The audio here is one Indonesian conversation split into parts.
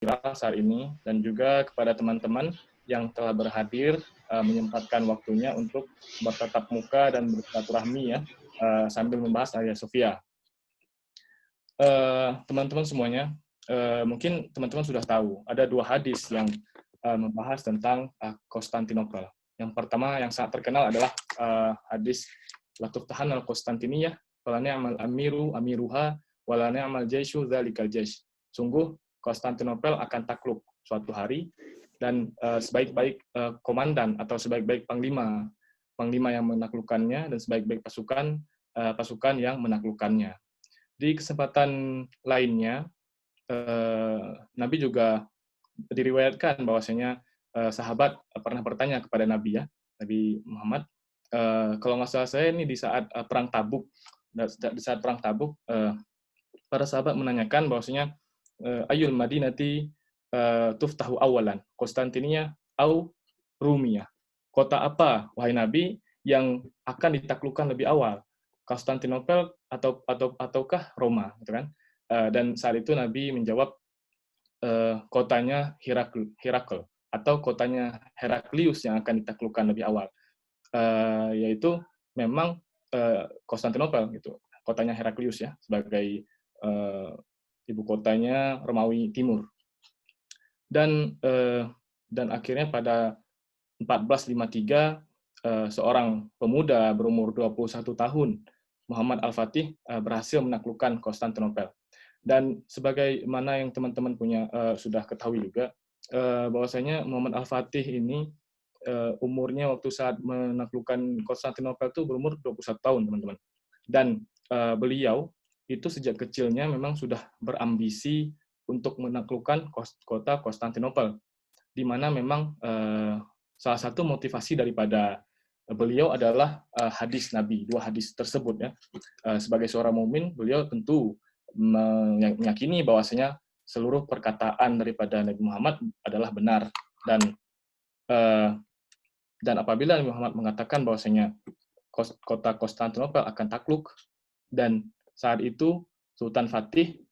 viral saat ini, dan juga kepada teman-teman yang telah berhadir, menyempatkan waktunya untuk bertatap muka dan bersilaturahmi ya, sambil membahas Hagia Sophia. Teman-teman semuanya, mungkin teman-teman sudah tahu, ada dua hadis yang membahas tentang Konstantinopel. Yang pertama yang sangat terkenal adalah hadis la tuftahan al-Konstantiniyah wala ni'mal amiru amiruha wala ni'mal jaisyu dzalikal jaish. Sungguh Konstantinopel akan takluk suatu hari, dan sebaik-baik komandan atau sebaik-baik panglima yang menaklukkannya, dan sebaik-baik pasukan yang menaklukkannya. Di kesempatan lainnya, Nabi juga diriwayatkan bahwasanya sahabat pernah bertanya kepada Nabi ya, Nabi Muhammad, kalau nggak salah saya ini di saat perang Tabuk, para sahabat menanyakan bahwasanya ayul madinati tuftahu awalan, Konstantinia au Rumiyah. Kota apa, wahai Nabi, yang akan ditaklukkan lebih awal? Konstantinopel ataukah Roma, gitu kan? Dan saat itu Nabi menjawab, kotanya Herakl atau kotanya Heraklius yang akan ditaklukkan lebih awal, yaitu memang Konstantinopel gitu, kotanya Heraklius ya, sebagai ibu kotanya Romawi Timur. Dan akhirnya pada 1453 seorang pemuda berumur 21 tahun, Muhammad Al-Fatih, berhasil menaklukkan Konstantinopel. Dan sebagaimana yang teman-teman sudah ketahui juga, bahwasanya Muhammad Al-Fatih ini umurnya waktu saat menaklukkan Konstantinopel itu berumur 21 tahun, teman-teman. Dan beliau itu sejak kecilnya memang sudah berambisi untuk menaklukkan kota Konstantinopel, di mana memang salah satu motivasi daripada beliau adalah hadis Nabi, dua hadis tersebut ya. Sebagai seorang mukmin, beliau tentu meyakini bahwasanya seluruh perkataan daripada Nabi Muhammad adalah benar, dan apabila Nabi Muhammad mengatakan bahwasanya kota Konstantinopel akan takluk, dan saat itu Sultan Fatih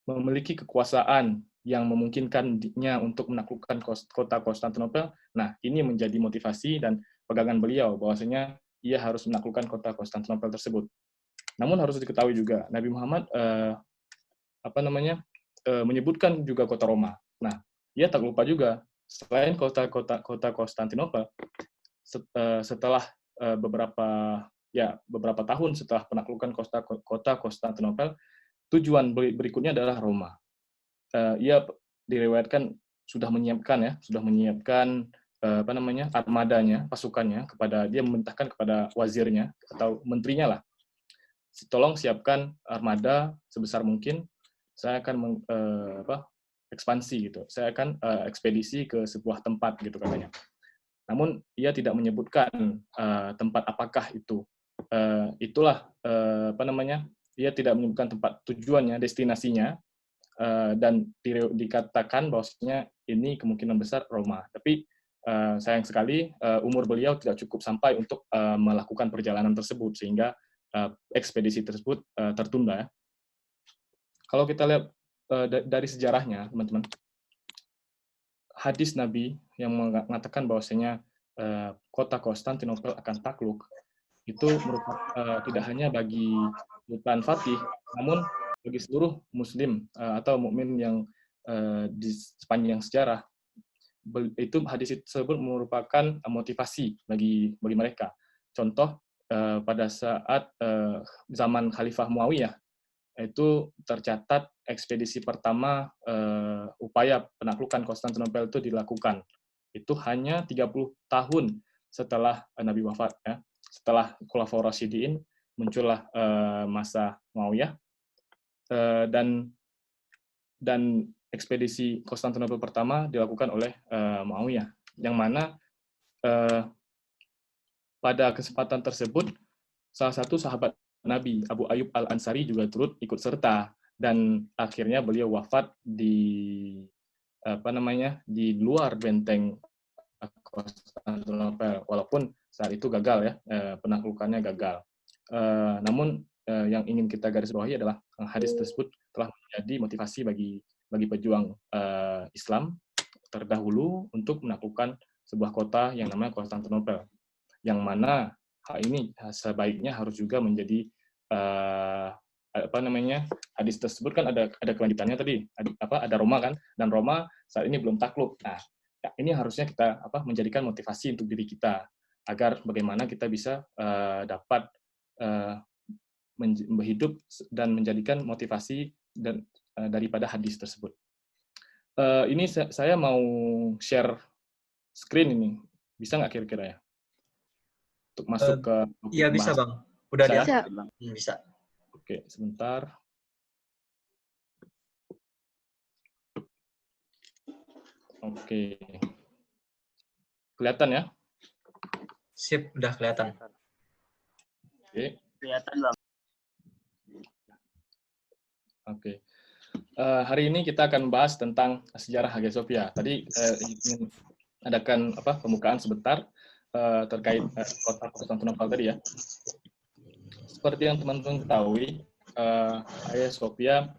memiliki kekuasaan yang memungkinkannya untuk menaklukkan kota Konstantinopel. Nah, ini menjadi motivasi dan pegangan beliau bahwasanya ia harus menaklukkan kota Konstantinopel tersebut. Namun harus diketahui juga, Nabi Muhammad menyebutkan juga kota Roma. Nah, ia tak lupa juga, selain kota Konstantinopel, setelah beberapa tahun setelah penaklukan kota Konstantinopel, tujuan berikutnya adalah Roma. Ia diriwayatkan sudah menyiapkan armadanya, pasukannya, dia memerintahkan kepada wazirnya atau menterinya lah, tolong siapkan armada sebesar mungkin, saya akan ekspansi gitu, saya akan ekspedisi ke sebuah tempat gitu katanya. Namun ia tidak menyebutkan tempat apakah itu. Ia tidak menyebutkan tempat tujuannya, destinasinya, dan dikatakan bahwasanya ini kemungkinan besar Roma. Tapi sayang sekali umur beliau tidak cukup sampai untuk melakukan perjalanan tersebut, sehingga ekspedisi tersebut tertunda. Kalau kita lihat dari sejarahnya, teman-teman, hadis Nabi yang mengatakan bahwasanya kota Konstantinopel akan takluk itu merupakan tidak hanya bagi Sultan Fatih, namun bagi seluruh Muslim atau mukmin yang di sepanjang sejarah. Itu hadis tersebut merupakan motivasi bagi mereka. Contoh, pada saat zaman Khalifah Muawiyah, itu tercatat ekspedisi pertama upaya penaklukan Konstantinopel itu dilakukan. Itu hanya 30 tahun setelah Nabi wafat ya. Setelah Khulafaur Rasyidin muncullah masa Muawiyah, dan ekspedisi Konstantinopel pertama dilakukan oleh Muawiyah, yang mana pada kesempatan tersebut salah satu sahabat Nabi, Abu Ayyub Al-Ansari, juga turut ikut serta, dan akhirnya beliau wafat di luar benteng Konstantinopel, walaupun saat itu gagal ya, penaklukannya gagal. Namun yang ingin kita garis bawahi adalah hadis tersebut telah menjadi motivasi bagi bagi pejuang Islam terdahulu untuk menaklukkan sebuah kota yang namanya Konstantinopel, yang mana hal ini sebaiknya harus juga menjadi hadis tersebut kan ada kelanjutannya tadi, ada Roma kan, dan Roma saat ini belum takluk. Nah, ya, ini harusnya kita menjadikan motivasi untuk diri kita agar bagaimana kita bisa dapat hidup dan menjadikan motivasi dan daripada hadis tersebut. Ini saya mau share screen ini, bisa nggak kira-kira ya? Untuk masuk ke iya bisa Bang, udah bisa, dia ya? Bisa. Oke, sebentar. Oke, kelihatan ya? Sip, udah kelihatan. Oke. Kelihatan Bang. Oke. Hari ini kita akan bahas tentang sejarah Hagia Sophia. Tadi ingin adakan pembukaan sebentar terkait kota Konstantinopel tadi ya. Seperti yang teman-teman ketahui, Hagia Sophia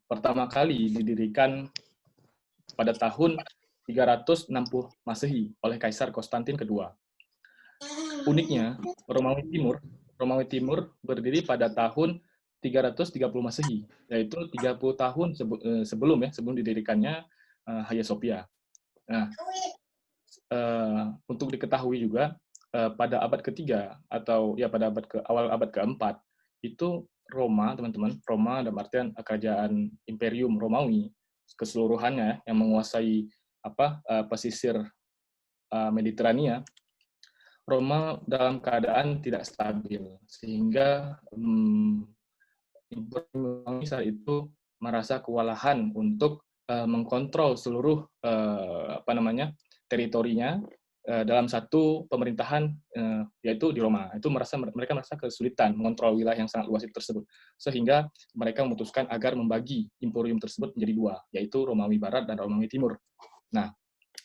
pertama kali didirikan pada tahun 360 Masehi oleh Kaisar Konstantin kedua. Uniknya, Romawi Timur berdiri pada tahun 330 Masehi, yaitu 30 tahun sebelum didirikannya Hagia Sophia. Nah, untuk diketahui juga pada abad ketiga atau ya pada awal abad keempat itu Roma, teman-teman, Roma dalam artian kerajaan Imperium Romawi keseluruhannya yang menguasai pesisir Mediterania. Roma dalam keadaan tidak stabil, sehingga Imperium saat itu merasa kewalahan untuk mengkontrol seluruh teritorinya dalam satu pemerintahan yaitu di Roma. Itu mereka merasa kesulitan mengontrol wilayah yang sangat luas itu tersebut, sehingga mereka memutuskan agar membagi imperium tersebut menjadi dua, yaitu Romawi Barat dan Romawi Timur. Nah,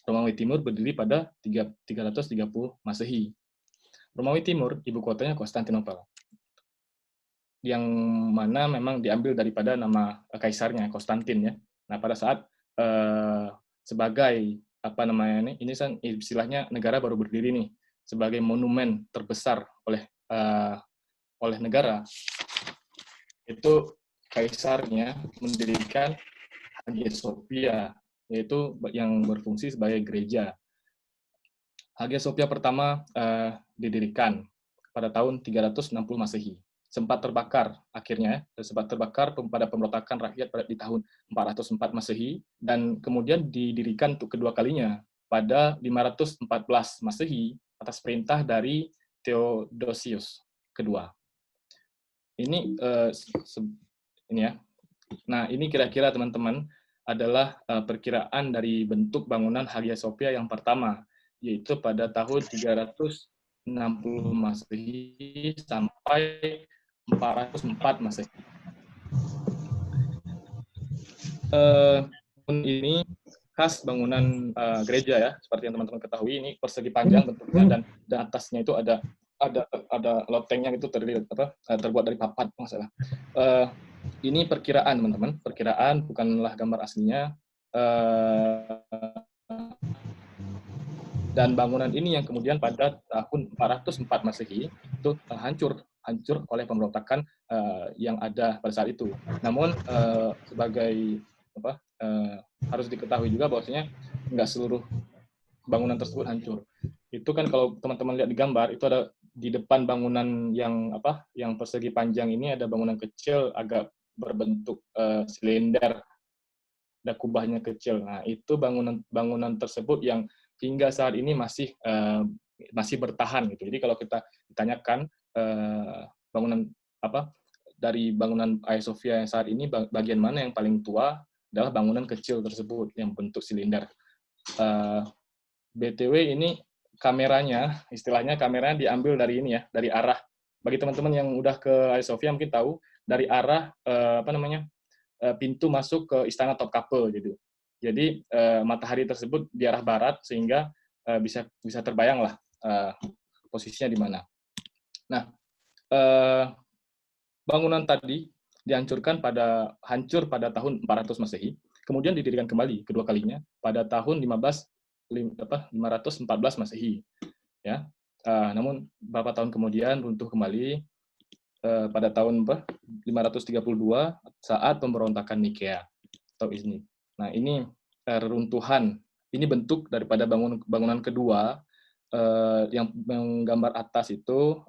Romawi Timur berdiri pada 330 Masehi. Romawi Timur, ibu kotanya Konstantinopel, yang mana memang diambil daripada nama kaisarnya, Konstantin ya. Nah, pada saat sebagai ini kan istilahnya negara baru berdiri nih, sebagai monumen terbesar oleh negara, itu kaisarnya mendirikan Hagia Sophia, yaitu yang berfungsi sebagai gereja. Hagia Sophia pertama didirikan pada tahun 360 Masehi. Sempat terbakar pada pemberontakan rakyat di tahun 404 Masehi, dan kemudian didirikan untuk kedua kalinya pada 514 Masehi atas perintah dari Theodosius kedua. Ini ya. Nah, ini kira-kira teman-teman adalah perkiraan dari bentuk bangunan Hagia Sophia yang pertama, yaitu pada tahun 360 Masehi sampai 404 Masehi. Ini khas bangunan gereja ya, seperti yang teman-teman ketahui, ini persegi panjang bentuknya, dan atasnya itu ada lotengnya itu terbuat dari papat masalah. Ini perkiraan teman-teman, perkiraan, bukanlah gambar aslinya. Dan bangunan ini yang kemudian pada tahun 404 Masehi itu hancur oleh pemberontakan yang ada pada saat itu. Namun sebagai harus diketahui juga bahwasanya nggak seluruh bangunan tersebut hancur. Itu kan kalau teman-teman lihat di gambar, itu ada di depan bangunan yang persegi panjang ini ada bangunan kecil agak berbentuk silinder, ada kubahnya kecil. Nah, itu bangunan tersebut yang hingga saat ini masih bertahan gitu. Jadi kalau kita ditanyakan bangunan dari bangunan Hagia Sophia yang saat ini bagian mana yang paling tua, adalah bangunan kecil tersebut yang bentuk silinder. BTW ini kameranya, istilahnya kameranya diambil dari ini ya, dari arah. Bagi teman-teman yang udah ke Hagia Sophia mungkin tahu dari arah pintu masuk ke Istana Topkapi gitu. Jadi matahari tersebut di arah barat, sehingga bisa terbayang lah posisinya di mana. Nah, bangunan tadi hancur pada tahun 400 Masehi, kemudian didirikan kembali kedua kalinya pada tahun 514 Masehi, ya. Namun beberapa tahun kemudian runtuh kembali pada tahun 532 saat pemberontakan Nikea atau ini. Nah, ini reruntuhan, ini bentuk daripada bangunan kedua yang menggambar atas itu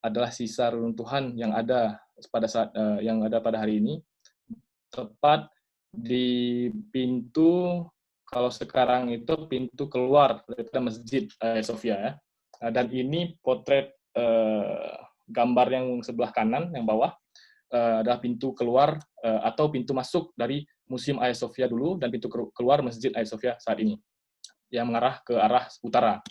adalah sisa reruntuhan yang ada pada hari ini, tepat di pintu, kalau sekarang itu pintu keluar dari Masjid Hagia Sophia, ya. Dan ini potret gambar yang sebelah kanan, yang bawah, adalah pintu keluar atau pintu masuk dari Museum Hagia Sophia dulu, dan pintu keluar Masjid Hagia Sophia saat ini, yang mengarah ke arah utara.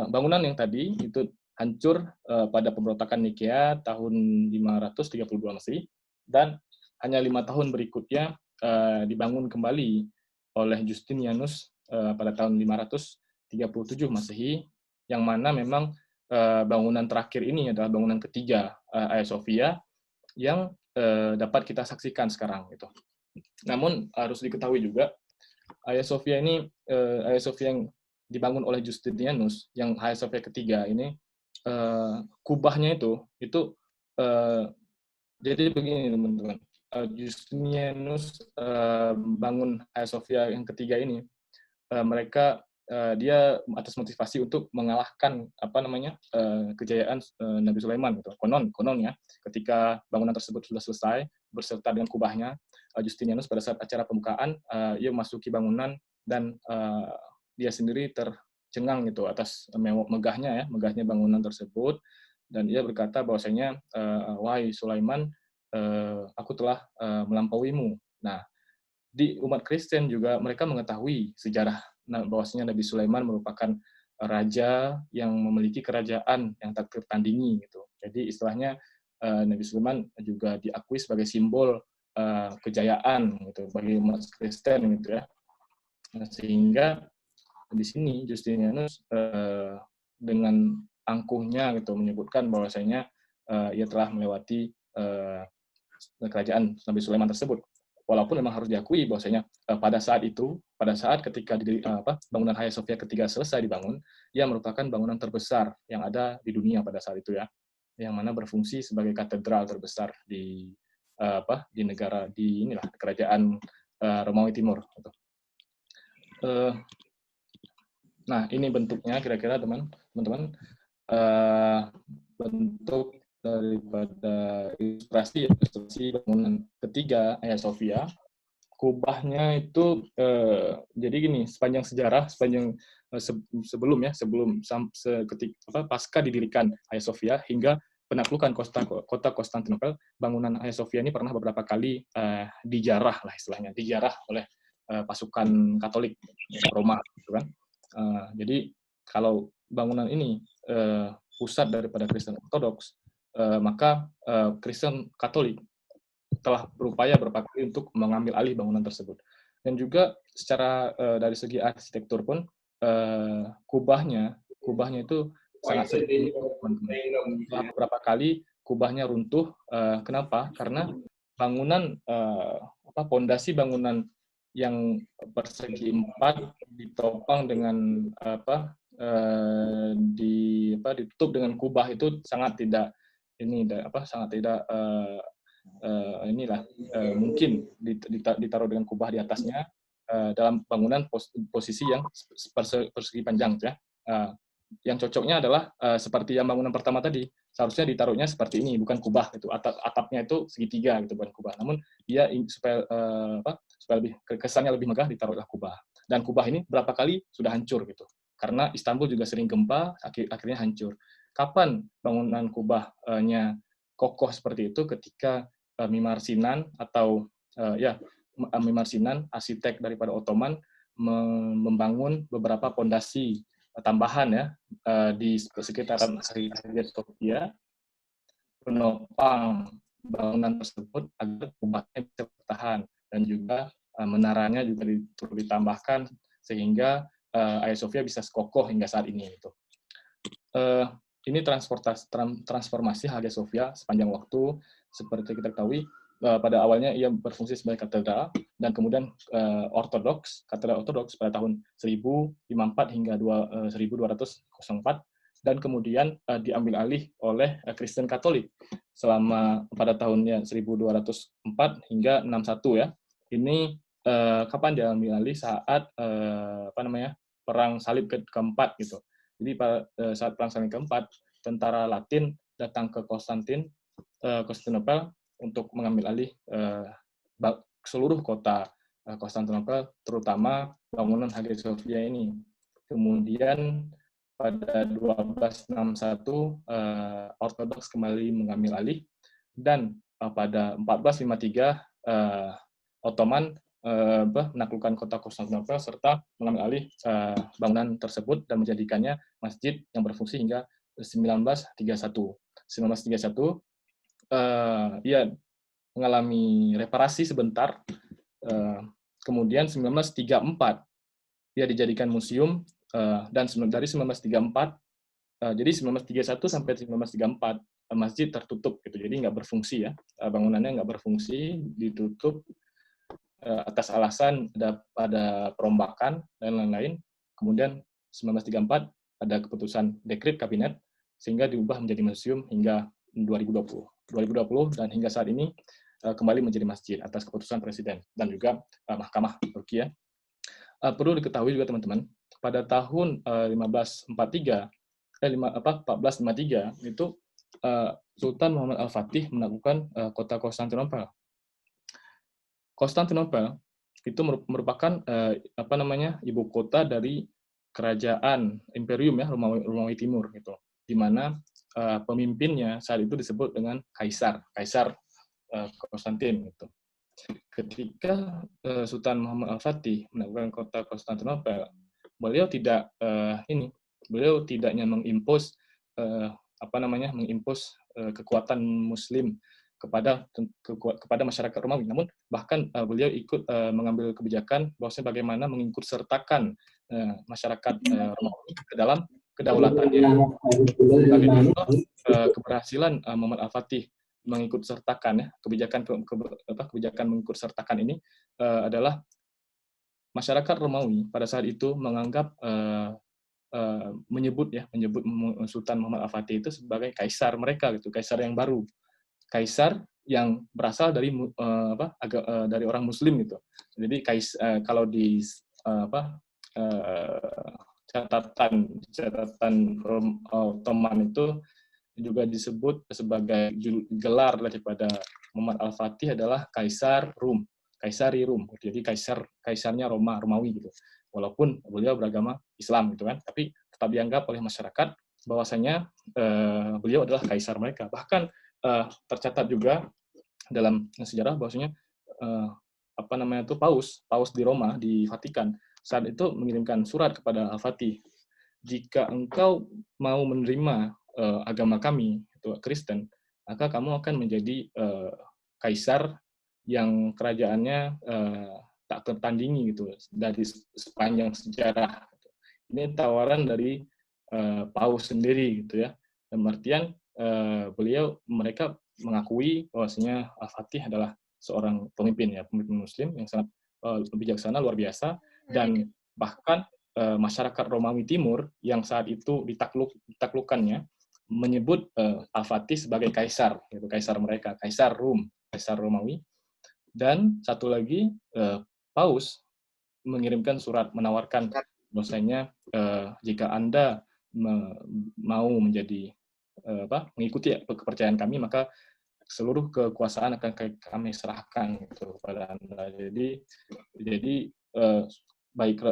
Bangunan yang tadi itu hancur pada pemberontakan Nikea tahun 532 Masehi, dan hanya 5 tahun berikutnya dibangun kembali oleh Justinianus pada tahun 537 Masehi, yang mana memang bangunan terakhir ini adalah bangunan ketiga Hagia Sophia yang dapat kita saksikan sekarang gitu. Namun harus diketahui juga Hagia Sophia yang dibangun oleh Justinianus, yang Hagia Sophia ketiga ini, kubahnya itu jadi begini teman-teman, Justinianus bangun Hagia Sophia yang ketiga ini, dia atas motivasi untuk mengalahkan kejayaan Nabi Sulaiman gitu. Konon ya, ketika bangunan tersebut sudah selesai berserta dengan kubahnya, Justinianus pada saat acara pembukaan ia memasuki bangunan, dan dia sendiri tercengang gitu atas megahnya bangunan tersebut, dan ia berkata bahwasanya, wahai Sulaiman, aku telah melampauimu. Nah, di umat Kristen juga mereka mengetahui sejarah bahwasanya Nabi Sulaiman merupakan raja yang memiliki kerajaan yang tak tertandingi gitu. Jadi istilahnya Nabi Sulaiman juga diakui sebagai simbol kejayaan gitu bagi umat Kristen gitu ya. Sehingga di sini Justinianus dengan angkuhnya gitu menyebutkan bahwasanya ia telah melewati kerajaan Nabi Sulaiman tersebut. Walaupun memang harus diakui bahwasanya pada saat ketika bangunan Hagia Sophia ketiga selesai dibangun, ia merupakan bangunan terbesar yang ada di dunia pada saat itu ya, yang mana berfungsi sebagai katedral terbesar di kerajaan Romawi Timur. Nah, ini bentuknya kira-kira teman-teman, bentuk daripada ilustrasi bangunan ketiga Hagia Sophia. Kubahnya itu jadi gini, sepanjang sejarah, sebelum pasca didirikan Hagia Sophia hingga penaklukan kota Konstantinopel, bangunan Hagia Sophia ini pernah beberapa kali dijarah oleh pasukan Katolik Roma, gitu kan. Jadi kalau bangunan ini pusat daripada Kristen Ortodoks, maka Kristen Katolik telah berupaya beberapa kali untuk mengambil alih bangunan tersebut. Dan juga secara dari segi arsitektur pun kubahnya itu sangat sering beberapa kali kubahnya runtuh. Kenapa? Karena bangunan pondasi bangunan yang persegi empat ditopang dengan ditutup dengan kubah itu sangat tidak mungkin ditaruh dengan kubah di atasnya dalam bangunan posisi yang persegi panjang ya. Yang cocoknya adalah seperti yang bangunan pertama tadi, seharusnya ditaruhnya seperti ini, bukan kubah gitu. Atapnya itu segitiga gitu, bukan kubah. Namun dia supaya lebih kesannya lebih megah, ditaruhlah kubah. Dan kubah ini berapa kali sudah hancur gitu. Karena Istanbul juga sering gempa, akhirnya hancur. Kapan bangunan kubahnya kokoh seperti itu? Ketika Mimar Sinan Mimar Sinan, arsitek daripada Ottoman, membangun beberapa pondasi tambahan ya di sekitaran Hagia Sophia, menopang bangunan tersebut agar kubahnya bisa bertahan, dan juga menaranya juga ditambahkan sehingga Hagia Sophia bisa kokoh hingga saat ini itu. ini transformasi Hagia Sophia sepanjang waktu. Seperti kita ketahui, pada awalnya ia berfungsi sebagai katedral, dan kemudian katedral ortodoks pada tahun 1054 hingga 1204, dan kemudian diambil alih oleh Kristen Katolik pada tahunnya 1204 hingga 61 ya. Ini kapan diambil alih? Saat Perang Salib keempat gitu. Jadi saat Perang Salib keempat, tentara Latin datang ke Konstantinopel untuk mengambil alih seluruh kota Konstantinopel, terutama bangunan Hagia Sophia ini. Kemudian pada 1261 Ortodoks kembali mengambil alih, dan pada 1453 Ottoman menaklukkan kota Konstantinopel serta mengambil alih bangunan tersebut dan menjadikannya masjid yang berfungsi hingga 1931. 1931 ia mengalami reparasi sebentar. Kemudian 1934 ia dijadikan museum, dan dari 1934 jadi 1931 sampai 1934 masjid tertutup gitu, jadi nggak berfungsi ya, bangunannya nggak berfungsi, ditutup atas alasan ada perombakan dan lain-lain. Kemudian 1934 ada keputusan dekret kabinet sehingga diubah menjadi museum hingga 2020 dan hingga saat ini kembali menjadi masjid atas keputusan presiden dan juga mahkamah Turki ya. Perlu diketahui juga teman-teman, pada tahun 1453 itu Sultan Muhammad Al-Fatih menaklukkan kota Konstantinopel. Konstantinopel itu merupakan ibu kota dari kerajaan imperium ya, Romawi Timur gitu, di mana pemimpinnya saat itu disebut dengan Kaisar Konstantin gitu. Ketika Sultan Muhammad Al-Fatih menaklukkan kota Konstantinopel, beliau tidaknya mengimpos kekuatan Muslim kepada masyarakat Romawi, namun bahkan beliau ikut mengambil kebijakan bahwasanya bagaimana mengikut sertakan masyarakat Romawi ke dalam kedaulatannya. Sebagai contoh keberhasilan Muhammad Al-Fatih mengikut sertakan ya, kebijakan mengikut sertakan ini adalah masyarakat Romawi pada saat itu menganggap menyebut Sultan Muhammad Al-Fatih itu sebagai kaisar mereka gitu, kaisar yang baru, kaisar yang berasal dari dari orang Muslim gitu. Jadi kalau di catatan Ottoman itu juga disebut sebagai gelar daripada Muhammad Al-Fatih adalah Kaisar Rum, Kaisari Rum. Jadi kaisarnya Romawi gitu. Walaupun beliau beragama Islam gitu kan, tapi tetap dianggap oleh masyarakat bahwasanya beliau adalah kaisar mereka. Bahkan tercatat juga dalam sejarah bahwasanya Paus di Roma, di Vatikan saat itu mengirimkan surat kepada Al-Fatih, jika engkau mau menerima agama kami itu Kristen, maka kamu akan menjadi kaisar yang kerajaannya tak tertandingi gitu dari sepanjang sejarah. Ini tawaran dari Paus sendiri gitu ya. Dalam artian mereka mengakui bahwasanya Al-Fatih adalah seorang pemimpin Muslim yang sangat bijaksana, luar biasa, dan bahkan masyarakat Romawi Timur yang saat itu ditaklukkannya menyebut Al-Fatih sebagai kaisar, yaitu kaisar mereka, kaisar Romawi. Dan satu lagi, Paus mengirimkan surat menawarkan bahwasanya jika Anda mau mengikuti kepercayaan kami, maka seluruh kekuasaan akan kami serahkan gitu kepada Anda. Jadi baik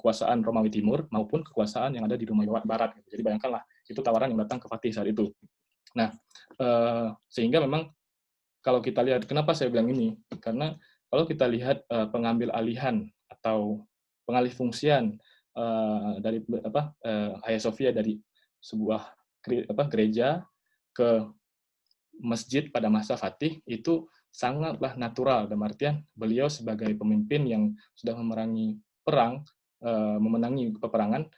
kekuasaan Romawi Timur maupun kekuasaan yang ada di Romawi Barat. Jadi bayangkanlah, itu tawaran yang datang ke Fatih saat itu. Nah, sehingga memang kalau kita lihat, kenapa saya bilang ini? Karena kalau kita lihat pengambil alihan atau pengalih fungsian dari Hagia Sophia dari sebuah gereja ke masjid pada masa Fatih, itu sangatlah natural, dalam artian beliau sebagai pemimpin yang sudah memerangi perang, memenangi peperangan,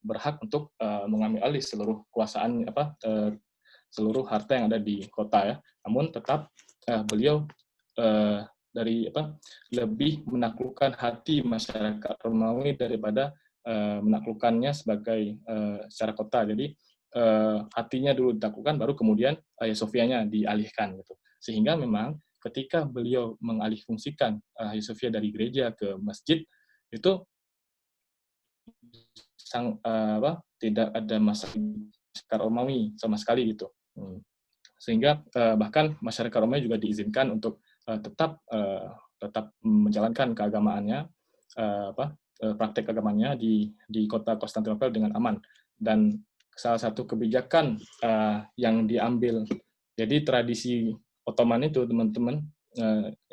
berhak untuk mengambil alih seluruh kekuasaan seluruh harta yang ada di kota ya. Namun tetap beliau lebih menaklukkan hati masyarakat Romawi daripada menaklukkannya sebagai secara kota. Jadi hatinya dulu ditaklukkan, baru kemudian Hagia Sophia-nya dialihkan gitu. Sehingga memang ketika beliau mengalihfungsikan Hagia Sophia dari gereja ke masjid, itu tidak ada masyarakat Romawi sama sekali gitu. Sehingga bahkan masyarakat Romawi juga diizinkan untuk tetap menjalankan keagamaannya, praktek agamanya di kota Konstantinopel dengan aman. Dan salah satu kebijakan yang diambil, jadi tradisi Ottoman itu teman-teman,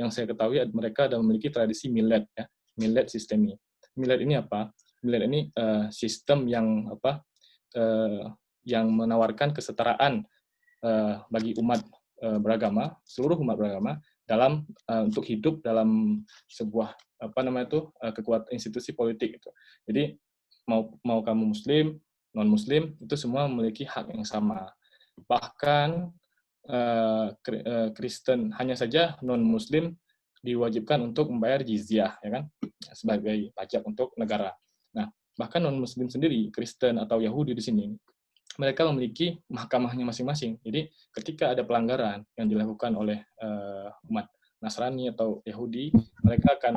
yang saya ketahui mereka ada memiliki tradisi millet ya, millet sistemi. Millet ini apa? Millet ini sistem yang yang menawarkan kesetaraan bagi umat beragama, seluruh umat beragama dalam untuk hidup dalam sebuah kekuatan institusi politik gitu. Jadi mau kamu muslim, non muslim itu semua memiliki hak yang sama. Bahkan Kristen, hanya saja non muslim diwajibkan untuk membayar jizyah ya kan, sebagai pajak untuk negara. Nah, bahkan non muslim sendiri, Kristen atau Yahudi di sini, mereka memiliki mahkamahnya masing-masing. Jadi ketika ada pelanggaran yang dilakukan oleh umat Nasrani atau Yahudi, mereka akan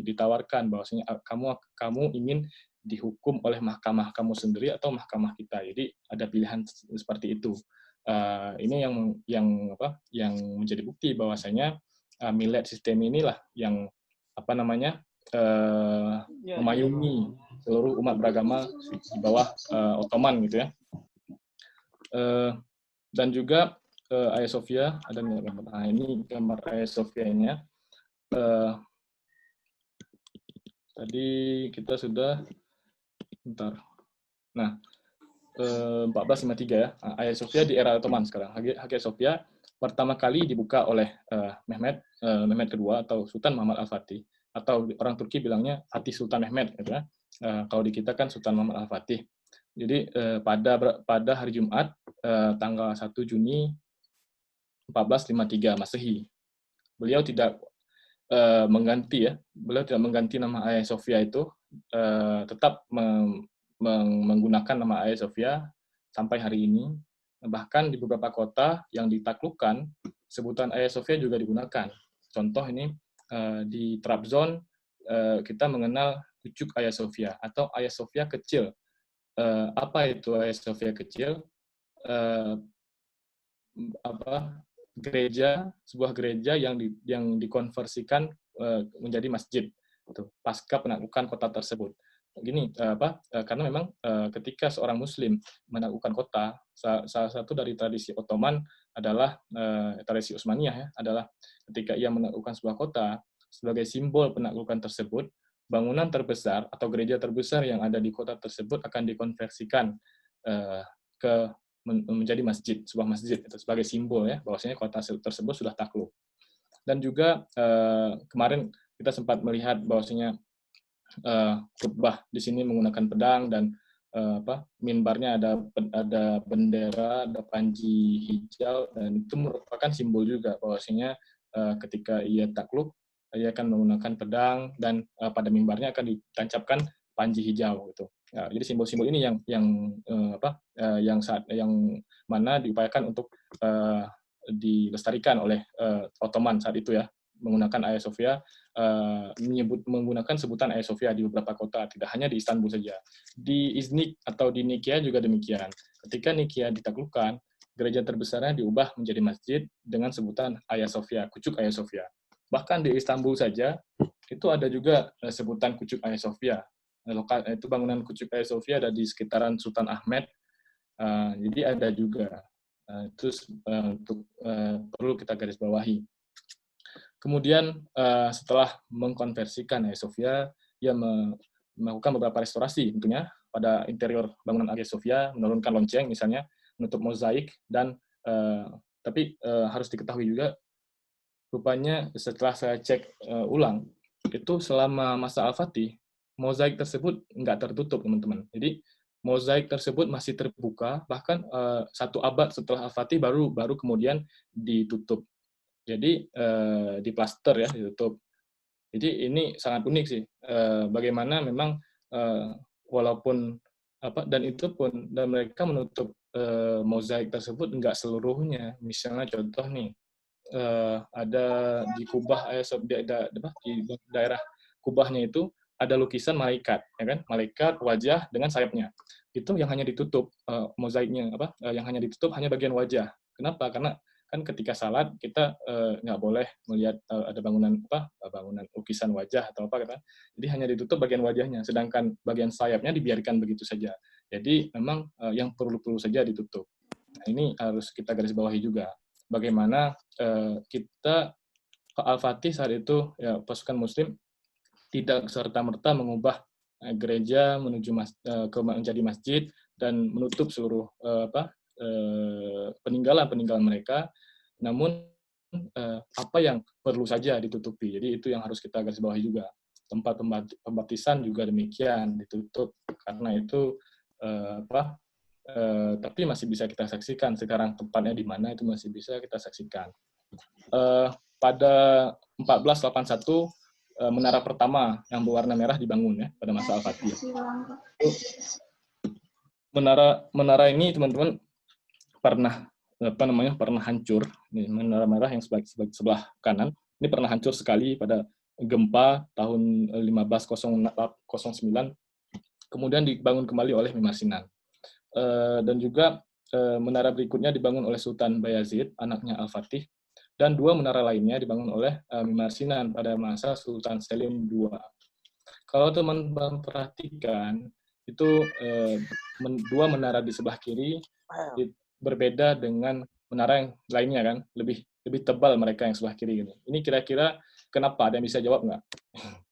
ditawarkan bahwasanya kamu ingin dihukum oleh mahkamah kamu sendiri atau mahkamah kita. Jadi ada pilihan seperti itu. Ini yang menjadi bukti bahwasanya millet sistem inilah yang memayungi seluruh umat beragama di bawah Ottoman gitu ya. Dan juga Hagia Sophia, ada gambar. Nah, ini gambar Hagia Sophia-nya. Tadi kita sudah bentar. Nah, 1453 ya. Hagia Sophia di era Ottoman sekarang. Hagia Sophia pertama kali dibuka oleh Mehmed kedua atau Sultan Muhammad Al-Fatih, atau orang Turki bilangnya Fatih Sultan Mehmed gitu ya. Kalau di kita kan Sultan Muhammad Al-Fatih. Jadi pada hari Jumat tanggal 1 Juni 1453 Masehi, beliau tidak mengganti nama Hagia Sophia itu, tetap menggunakan nama Hagia Sophia sampai hari ini. Bahkan di beberapa kota yang ditaklukkan, sebutan Hagia Sophia juga digunakan. Contoh ini di Trabzon kita mengenal kucuk Hagia Sophia atau Hagia Sophia kecil. Apa itu Hagia Sophia kecil? Sebuah gereja yang dikonversikan menjadi masjid pasca penaklukan kota tersebut. Karena memang ketika seorang muslim menaklukkan kota, salah satu dari tradisi Ottoman adalah tradisi Utsmaniyah ya, adalah ketika ia menaklukkan sebuah kota, sebagai simbol penaklukan tersebut, bangunan terbesar atau gereja terbesar yang ada di kota tersebut akan dikonversikan menjadi masjid, sebuah masjid itu sebagai simbol ya bahwasanya kota tersebut sudah takluk. Dan juga kemarin kita sempat melihat bahwasanya khutbah di sini menggunakan pedang dan minbarnya ada bendera, ada panji hijau, dan itu merupakan simbol juga bahwasanya ketika ia takluk ia akan menggunakan pedang dan pada minbarnya akan ditancapkan panji hijau gitu. Ya, jadi simbol-simbol ini yang mana diupayakan untuk dilestarikan oleh Ottoman saat itu ya, menggunakan Hagia Sophia, menggunakan sebutan Hagia Sophia di beberapa kota, tidak hanya di Istanbul saja. Di Iznik atau di Nikia juga demikian. Ketika Nikia ditaklukkan, gereja terbesarnya diubah menjadi masjid dengan sebutan Hagia Sophia, kucuk Hagia Sophia. Bahkan di Istanbul saja itu ada juga sebutan kucuk Hagia Sophia. Itu bangunan kucuk Hagia Sophia ada di sekitaran Sultan Ahmed. Jadi ada juga. Itu perlu kita garis bawahi. Kemudian setelah mengkonversikan Hagia Sophia, ia melakukan beberapa restorasi tentunya pada interior bangunan Hagia Sophia, menurunkan lonceng misalnya, menutup mozaik, dan tapi harus diketahui juga, rupanya setelah saya cek ulang, itu selama masa Al-Fatih, mozaik tersebut nggak tertutup, teman-teman. Jadi mozaik tersebut masih terbuka, bahkan 1 abad setelah Al-Fatih baru kemudian ditutup. Jadi diplaster ya, ditutup. Jadi ini sangat unik sih, bagaimana memang walaupun dan itu pun dan mereka menutup mozaik tersebut enggak seluruhnya. Misalnya contoh nih, ada di Kubah di daerah Kubahnya itu ada lukisan malaikat, ya kan? Malaikat wajah dengan sayapnya. Itu yang hanya ditutup mozaiknya yang hanya ditutup hanya bagian wajah. Kenapa? Karena kan ketika salat kita nggak boleh melihat ada bangunan lukisan wajah atau apa kan. Jadi hanya ditutup bagian wajahnya, sedangkan bagian sayapnya dibiarkan begitu saja. Jadi memang yang perlu saja ditutup. Nah, ini harus kita garis bawahi juga. Bagaimana kita Al-Fatih saat itu ya pasukan Muslim tidak serta-merta mengubah gereja menjadi masjid dan menutup seluruh peninggalan mereka, namun apa yang perlu saja ditutupi. Jadi itu yang harus kita garis bawahi juga. Tempat pembaptisan juga demikian ditutup karena itu tapi masih bisa kita saksikan. Sekarang tempatnya di mana itu masih bisa kita saksikan. Pada 1481 menara pertama yang berwarna merah dibangun ya pada masa Al-Fatih. Menara ini teman-teman pernah hancur. Ini menara merah yang sebelah kanan ini pernah hancur sekali pada gempa tahun 1509. Kemudian dibangun kembali oleh Mimar Sinan. Dan juga menara berikutnya dibangun oleh Sultan Bayazid, anaknya Al-Fatih, dan 2 menara lainnya dibangun oleh Mimar Sinan pada masa Sultan Selim II. Kalau teman-teman perhatikan, itu 2 menara di sebelah kiri berbeda dengan menara yang lainnya kan, lebih tebal mereka yang sebelah kiri gitu. Ini kira-kira kenapa? Ada yang bisa jawab nggak?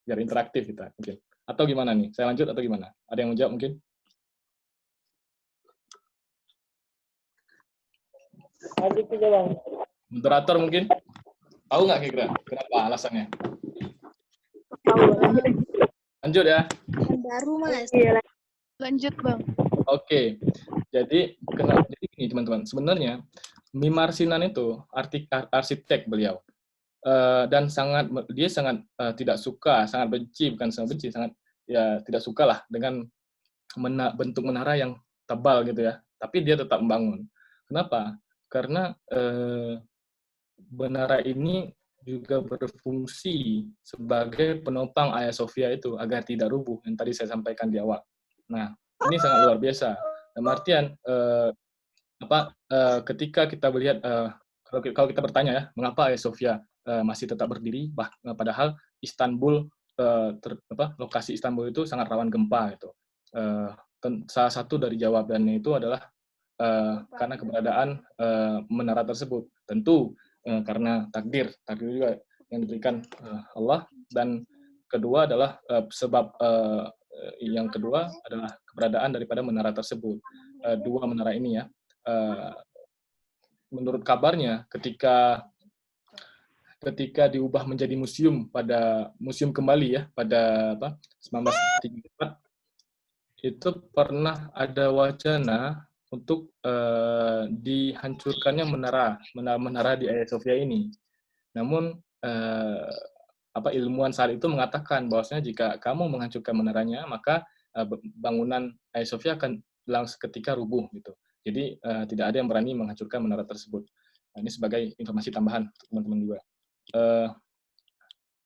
Biar interaktif kita mungkin. Atau gimana nih? Saya lanjut atau gimana? Ada yang mau jawab mungkin? Lanjut aja Bang. Moderator mungkin? Tahu nggak kira-kira kenapa alasannya? Lanjut ya. Baru Mas. Iya, Lanjut Bang. Oke. Jadi ini teman-teman, sebenarnya Mimar Sinan itu arsitek beliau. Dan dia sangat tidak suka, sangat benci, bukan sangat benci, sangat ya tidak suka lah dengan bentuk menara yang tebal gitu ya. Tapi dia tetap membangun. Kenapa? Karena menara ini juga berfungsi sebagai penopang Hagia Sophia itu agar tidak rubuh yang tadi saya sampaikan di awal. Nah, ini sangat luar biasa. Dalam artian ketika kita melihat kalau kita bertanya ya, mengapa Hagia Sophia masih tetap berdiri padahal Istanbul lokasi Istanbul itu sangat rawan gempa gitu. Salah satu dari jawabannya itu adalah karena keberadaan menara tersebut. Tentu karena takdir juga yang diberikan Allah, dan kedua adalah yang kedua adalah keberadaan daripada menara tersebut. 2 menara ini ya. Menurut kabarnya ketika diubah menjadi museum kembali ya pada 1934, itu pernah ada wacana untuk dihancurkannya menara di Hagia Sophia ini. Namun ilmuwan saat itu mengatakan bahwasanya jika kamu menghancurkan menaranya, maka bangunan Hagia Sophia akan seketika rubuh gitu. Jadi tidak ada yang berani menghancurkan menara tersebut. Nah, ini sebagai informasi tambahan untuk teman-teman juga.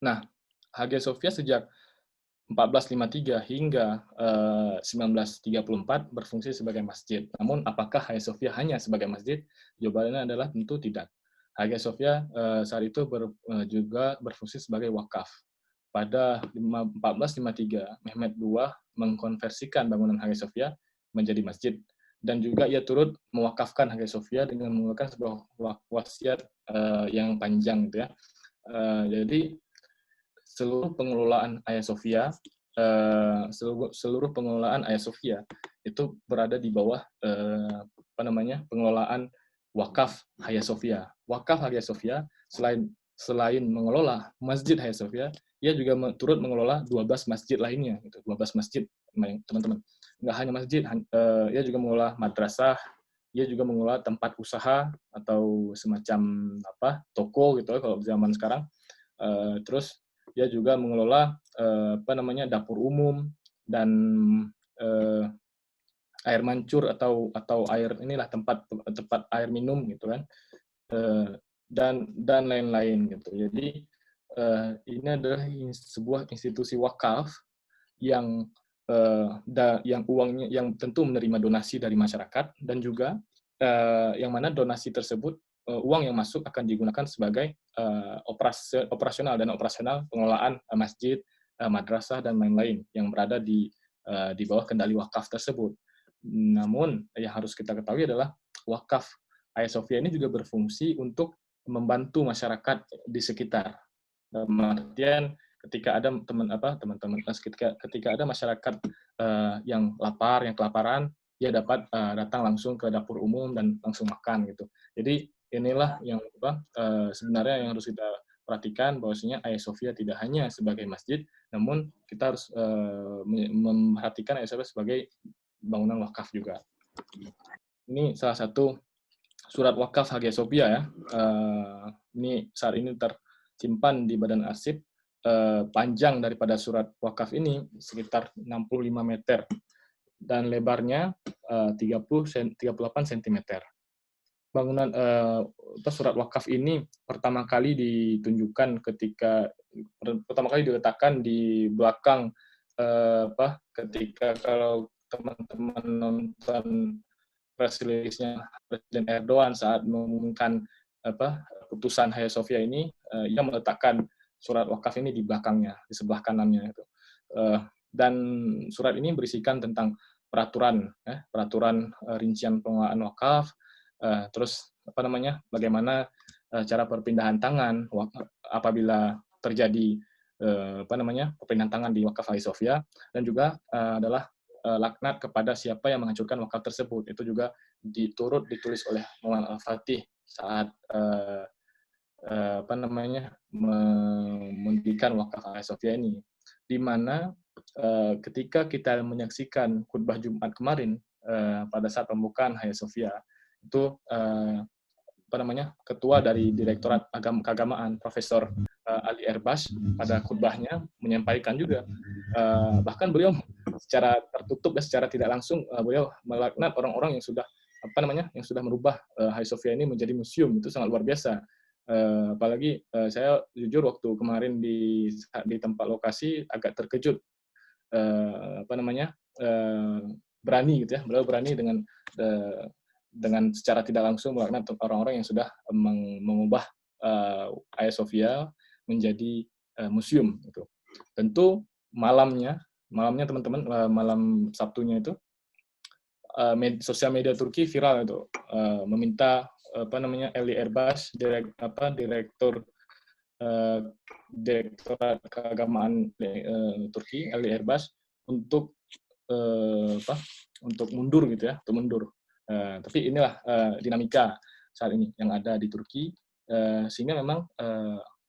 Nah, Hagia Sophia sejak 1453 hingga 1934 berfungsi sebagai masjid. Namun apakah Hagia Sophia hanya sebagai masjid? Jawabannya adalah tentu tidak. Hagia Sophia saat itu juga berfungsi sebagai wakaf. Pada 1453, Mehmed II mengkonversikan bangunan Hagia Sophia menjadi masjid, dan juga ia turut mewakafkan Hagia Sophia dengan mengeluarkan sebuah wasiat yang panjang gitu ya. Jadi seluruh pengelolaan Hagia Sophia, itu berada di bawah pengelolaan wakaf Hagia Sophia. Wakaf Hagia Sophia selain selain mengelola Masjid Hagia Sophia, ia juga turut mengelola 12 masjid lainnya, gitu. 12 masjid, teman-teman. Nggak hanya masjid, ia juga mengelola madrasah, ia juga mengelola tempat usaha atau semacam toko gitu kalau zaman sekarang. Terus dia juga mengelola dapur umum dan air mancur atau air tempat air minum gitu kan. Dan lain-lain gitu. Jadi ini adalah sebuah institusi wakaf yang uangnya yang tentu menerima donasi dari masyarakat, dan juga yang mana donasi tersebut uang yang masuk akan digunakan sebagai operasional pengelolaan masjid, madrasah dan lain-lain yang berada di bawah kendali wakaf tersebut. Namun yang harus kita ketahui adalah wakaf Hagia Sophia ini juga berfungsi untuk membantu masyarakat di sekitar. Dalam artian ketika ada teman-teman ketika ada masyarakat yang kelaparan, dia dapat datang langsung ke dapur umum dan langsung makan gitu. Jadi inilah yang sebenarnya yang harus kita perhatikan, bahwasanya Hagia Sophia tidak hanya sebagai masjid, namun kita harus memperhatikan Hagia Sophia sebagai bangunan wakaf juga. Ini salah satu surat wakaf Hagia Sophia ya. Ini saat ini tersimpan di Badan Arsip. Panjang daripada surat wakaf ini sekitar 65 meter dan lebarnya 38 cm. Bangunan surat wakaf ini pertama kali ditunjukkan pertama kali diletakkan di belakang ketika kalau teman-teman nonton press release-nya Presiden Erdogan saat mengumumkan putusan Hagia Sophia ini, ia meletakkan surat wakaf ini di belakangnya, di sebelah kanannya itu. Dan surat ini berisikan tentang peraturan rincian pengelolaan wakaf, terus bagaimana cara perpindahan tangan apabila terjadi perpindahan tangan di wakaf Hagia Sophia, dan juga adalah laknat kepada siapa yang menghancurkan wakaf tersebut. Itu juga ditulis oleh Muhammad Al-Fatih saat mendirikan wakaf Hagia Sophia ini, di mana ketika kita menyaksikan khutbah Jumat kemarin pada saat pembukaan Hagia Sophia, itu ketua dari Direktorat Keagamaan Profesor Ali Erbas pada khutbahnya menyampaikan juga, bahkan beliau secara tertutup dan secara tidak langsung beliau melaknat orang-orang yang sudah merubah Hagia Sophia ini menjadi museum. Itu sangat luar biasa. Apalagi saya jujur waktu kemarin di tempat lokasi agak terkejut, berani gitu ya, beliau berani dengan secara tidak langsung melaknat orang-orang yang sudah mengubah Hagia Sophia menjadi museum gitu. Tentu malamnya teman-teman, malam Sabtunya itu sosial media Turki viral itu meminta Ali Erbas, direktur Direktorat Keagamaan Turki, Ali Erbas, untuk mundur gitu ya, untuk mundur. Tapi inilah dinamika saat ini yang ada di Turki, sehingga memang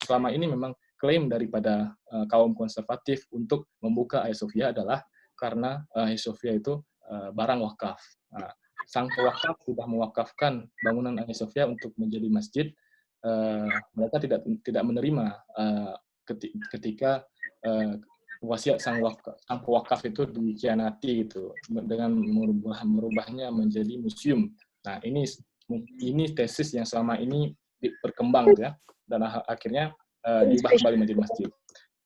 selama ini memang klaim daripada kaum konservatif untuk membuka Hagia Sophia adalah karena Hagia Sophia itu barang wakaf. Sang pewakaf sudah mewakafkan bangunan Hagia Sophia untuk menjadi masjid. Mereka tidak menerima ketika wasiat sang pewakaf itu dikhianati gitu dengan merubahnya menjadi museum. Nah, ini tesis yang selama ini berkembang gitu ya, dan akhirnya diubah kembali menjadi masjid.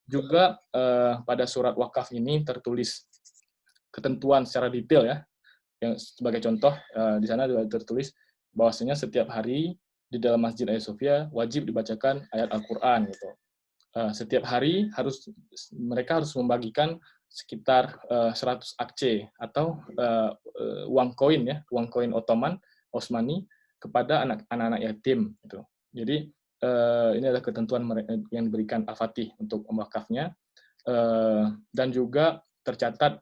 Juga pada surat wakaf ini tertulis ketentuan secara detail ya. Yang sebagai contoh, di sana tertulis bahwasanya setiap hari di dalam Masjid Hagia Sophia wajib dibacakan ayat Al-Quran gitu. Setiap hari mereka harus membagikan sekitar 100 akçe atau uang koin Ottoman Osmani kepada anak-anak yatim gitu. Jadi ini adalah ketentuan yang diberikan Al-Fatih untuk mewakafnya, dan juga tercatat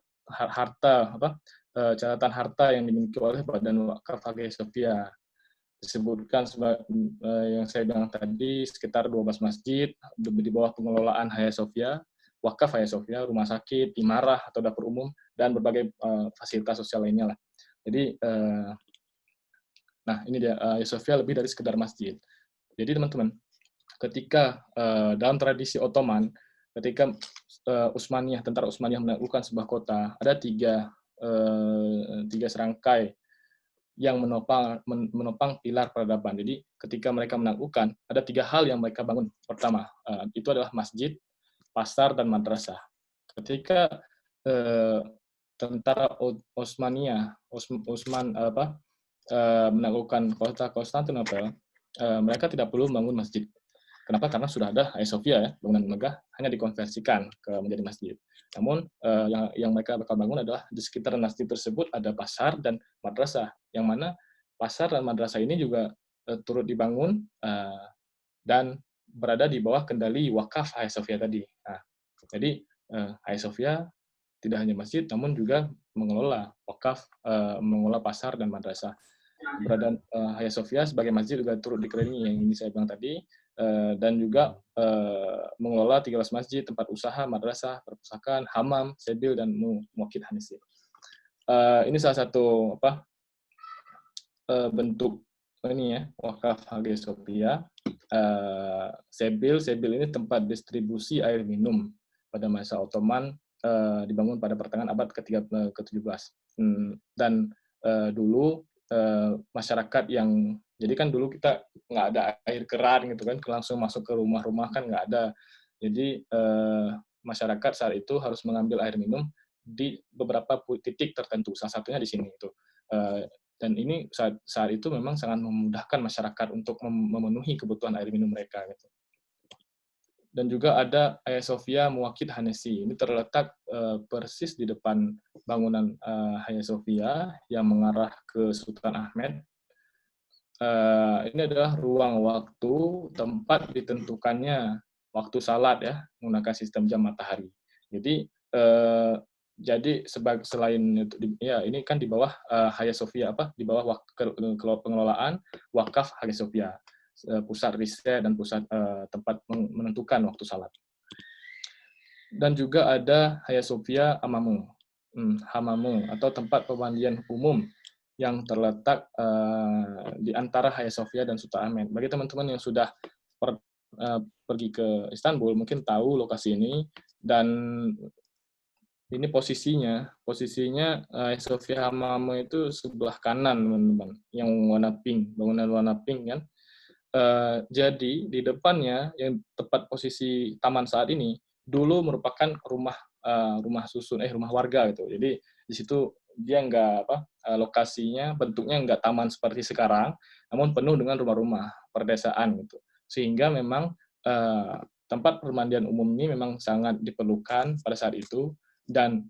catatan harta yang dimiliki oleh Badan Wakaf Hagia Sophia. disebutkan yang saya bilang tadi sekitar 12 masjid di bawah pengelolaan Hagia Sophia, wakaf Hagia Sophia, rumah sakit, imarah atau dapur umum, dan berbagai fasilitas sosial lainnya lah. Jadi, nah ini dia, Hagia Sophia lebih dari sekedar masjid. Jadi teman-teman, ketika dalam tradisi Ottoman, ketika tentara Utsmaniyah menaklukkan sebuah kota, ada tiga serangkai yang menopang pilar peradaban. Jadi ketika mereka menaklukkan, ada 3 hal yang mereka bangun. Pertama, itu adalah masjid, pasar, dan madrasah. Ketika tentara Utsman menaklukkan kota Konstantinopel, mereka tidak perlu membangun masjid. Kenapa? Karena sudah ada Hagia Sophia, ya, bangunan megah, hanya dikonversikan menjadi masjid. Namun yang mereka bakal bangun adalah di sekitar masjid tersebut ada pasar dan madrasah, yang mana pasar dan madrasah ini juga turut dibangun dan berada di bawah kendali wakaf Hagia Sophia tadi. Nah, jadi Hagia Sophia tidak hanya masjid, namun juga mengelola wakaf, mengelola pasar dan madrasah. Keberadaan Hagia Sophia sebagai masjid juga turut dikelilingi yang ini saya bilang tadi, dan juga mengelola 13 masjid, tempat usaha, madrasah, perpustakaan, hamam, sebil, dan muwakil hanisib. Ini salah satu bentuk ini ya, wakaf Hagia Sophia. Sebil ini tempat distribusi air minum pada masa Ottoman, dibangun pada pertengahan abad ke-17. Dan dulu masyarakat yang, jadi kan dulu kita nggak ada air keran gitu kan, langsung masuk ke rumah-rumah kan nggak ada. Jadi masyarakat saat itu harus mengambil air minum di beberapa titik tertentu, salah satunya di sini itu. Dan ini saat itu memang sangat memudahkan masyarakat untuk memenuhi kebutuhan air minum mereka gitu. Dan juga ada Hagia Sophia Muwaqqi'at Hanesi. Ini terletak persis di depan bangunan Hagia Sophia yang mengarah ke Sultan Ahmed. Ini adalah ruang waktu, tempat ditentukannya waktu salat ya, menggunakan sistem jam matahari. Jadi selain itu, ya ini kan di bawah Hagia Sophia di bawah pengelolaan wakaf Hagia Sophia, pusat riset dan pusat tempat menentukan waktu salat. Dan juga ada Hagia Sophia Hammamu atau tempat pemandian umum yang terletak di antara Hagia Sophia dan Sultan Ahmed. Bagi teman-teman yang sudah pergi ke Istanbul mungkin tahu lokasi ini, dan ini posisinya Hagia Sophia Hammamu itu sebelah kanan, teman-teman, yang warna pink, bangunan warna pink kan. Jadi di depannya yang tepat posisi taman saat ini dulu merupakan rumah warga gitu. Jadi di situ dia lokasinya bentuknya nggak taman seperti sekarang, namun penuh dengan rumah-rumah perdesaan gitu. Sehingga memang tempat permandian umum ini memang sangat diperlukan pada saat itu, dan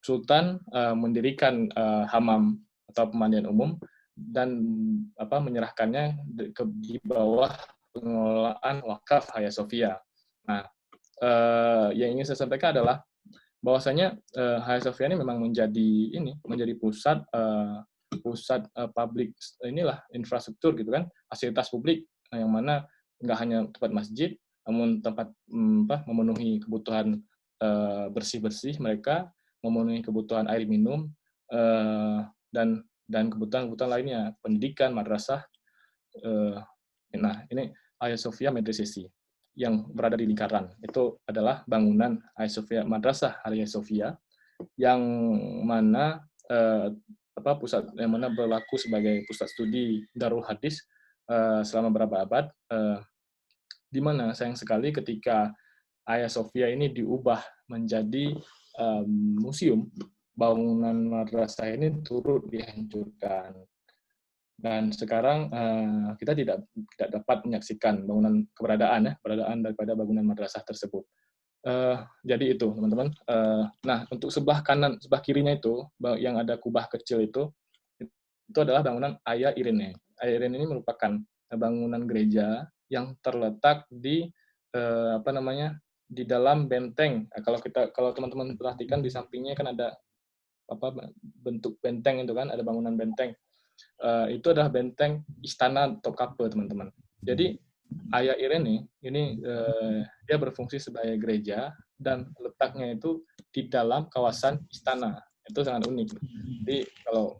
Sultan mendirikan hammam atau pemandian umum dan menyerahkannya di bawah pengelolaan wakaf Hagia Sophia. Nah, yang ingin saya sampaikan adalah bahwasanya Hagia Sophia ini memang menjadi pusat publik infrastruktur gitu kan, fasilitas publik yang mana nggak hanya tempat masjid, namun tempat memenuhi kebutuhan bersih-bersih mereka, memenuhi kebutuhan air minum, dan kebutuhan-kebutuhan lainnya, pendidikan, madrasah. Nah, ini Hagia Sophia Medresesi yang berada di lingkaran. Itu adalah bangunan Hagia Sophia, Madrasah Hagia Sophia, yang mana yang mana berlaku sebagai pusat studi Darul Hadis selama beberapa abad, di mana sayang sekali ketika Hagia Sophia ini diubah menjadi museum, bangunan madrasah ini turut dihancurkan. Dan sekarang kita tidak dapat menyaksikan keberadaan daripada bangunan madrasah tersebut. Jadi itu, teman-teman. Nah, untuk sebelah kirinya itu, yang ada kubah kecil itu adalah bangunan Hagia Irene. Hagia Irene ini merupakan bangunan gereja yang terletak di di dalam benteng. Kalau teman-teman perhatikan di sampingnya kan ada bentuk benteng itu kan, ada bangunan benteng. itu adalah benteng istana Topkapi, teman-teman. Jadi Hagia Irene ini dia berfungsi sebagai gereja dan letaknya itu di dalam kawasan istana. Itu sangat unik. Jadi kalau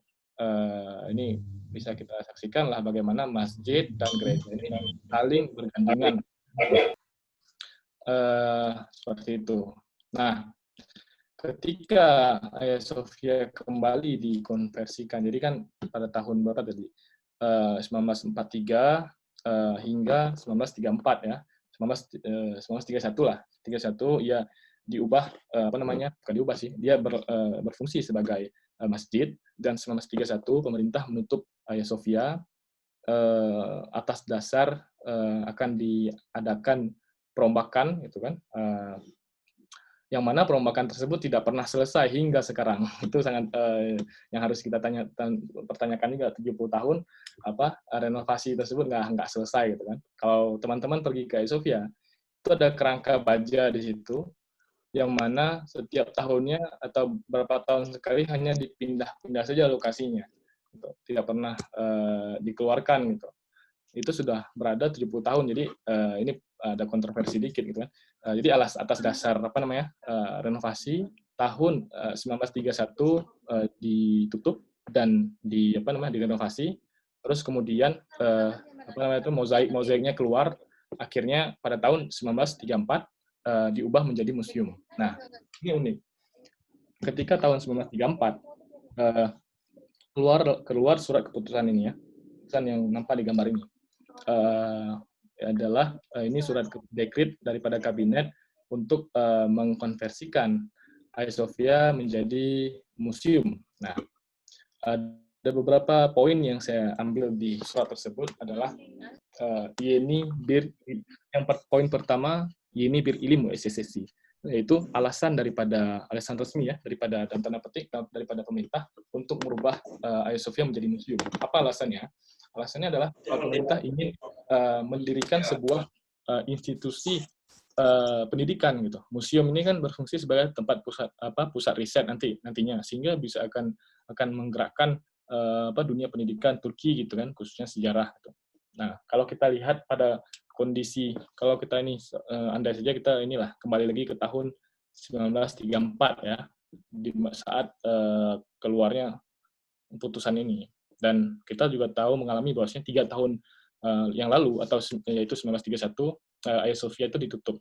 ini bisa kita saksikan lah bagaimana masjid dan gereja ini saling bergandengan. Seperti itu. Nah, ketika Hagia Sophia kembali dikonversikan, jadi kan pada tahun berapa tadi? 1943 hingga 1934 ya. 1931 lah. 31 ya diubah bukan diubah sih. Dia berfungsi sebagai masjid dan 1931 pemerintah menutup Hagia Sophia atas dasar akan diadakan perombakan gitu kan. Yang mana perombakan tersebut tidak pernah selesai hingga sekarang. Itu sangat yang harus kita pertanyakan juga 70 tahun renovasi tersebut nggak selesai gitu kan. Kalau teman-teman pergi ke Hagia Sophia, itu ada kerangka baja di situ yang mana setiap tahunnya atau beberapa tahun sekali hanya dipindah-pindah saja lokasinya. Gitu. Tidak pernah dikeluarkan gitu. Itu sudah berada 70 tahun. Jadi ini ada kontroversi dikit gitu kan. Jadi atas dasar renovasi tahun 1931 ditutup dan direnovasi. Terus kemudian mozaiknya keluar. Akhirnya pada tahun 1934 diubah menjadi museum. Nah, ini unik. Ketika tahun 1934 keluar surat keputusan ini ya. Keputusan yang nampak di gambar ini. Adalah ini surat dekret daripada kabinet untuk mengkonversikan Hagia Sophia menjadi museum. Nah, ada beberapa poin yang saya ambil di surat tersebut adalah poin pertama Yeni bir ilim SSSI, yaitu alasan resmi ya daripada dalam tanda petik daripada pemerintah untuk merubah Hagia Sophia menjadi museum. Apa alasannya? Alasannya adalah pemerintah ingin mendirikan sebuah institusi pendidikan gitu. Museum ini kan berfungsi sebagai tempat pusat riset nantinya, sehingga bisa akan menggerakkan dunia pendidikan Turki gitu kan, khususnya sejarah gitu. Nah, kalau kita lihat pada kondisi, kalau kita ini andai saja kita kembali lagi ke tahun 1934 ya, di saat keluarnya putusan ini. Dan kita juga tahu mengalami bahwasanya 3 tahun yang lalu atau yaitu 1931 Hagia Sophia itu ditutup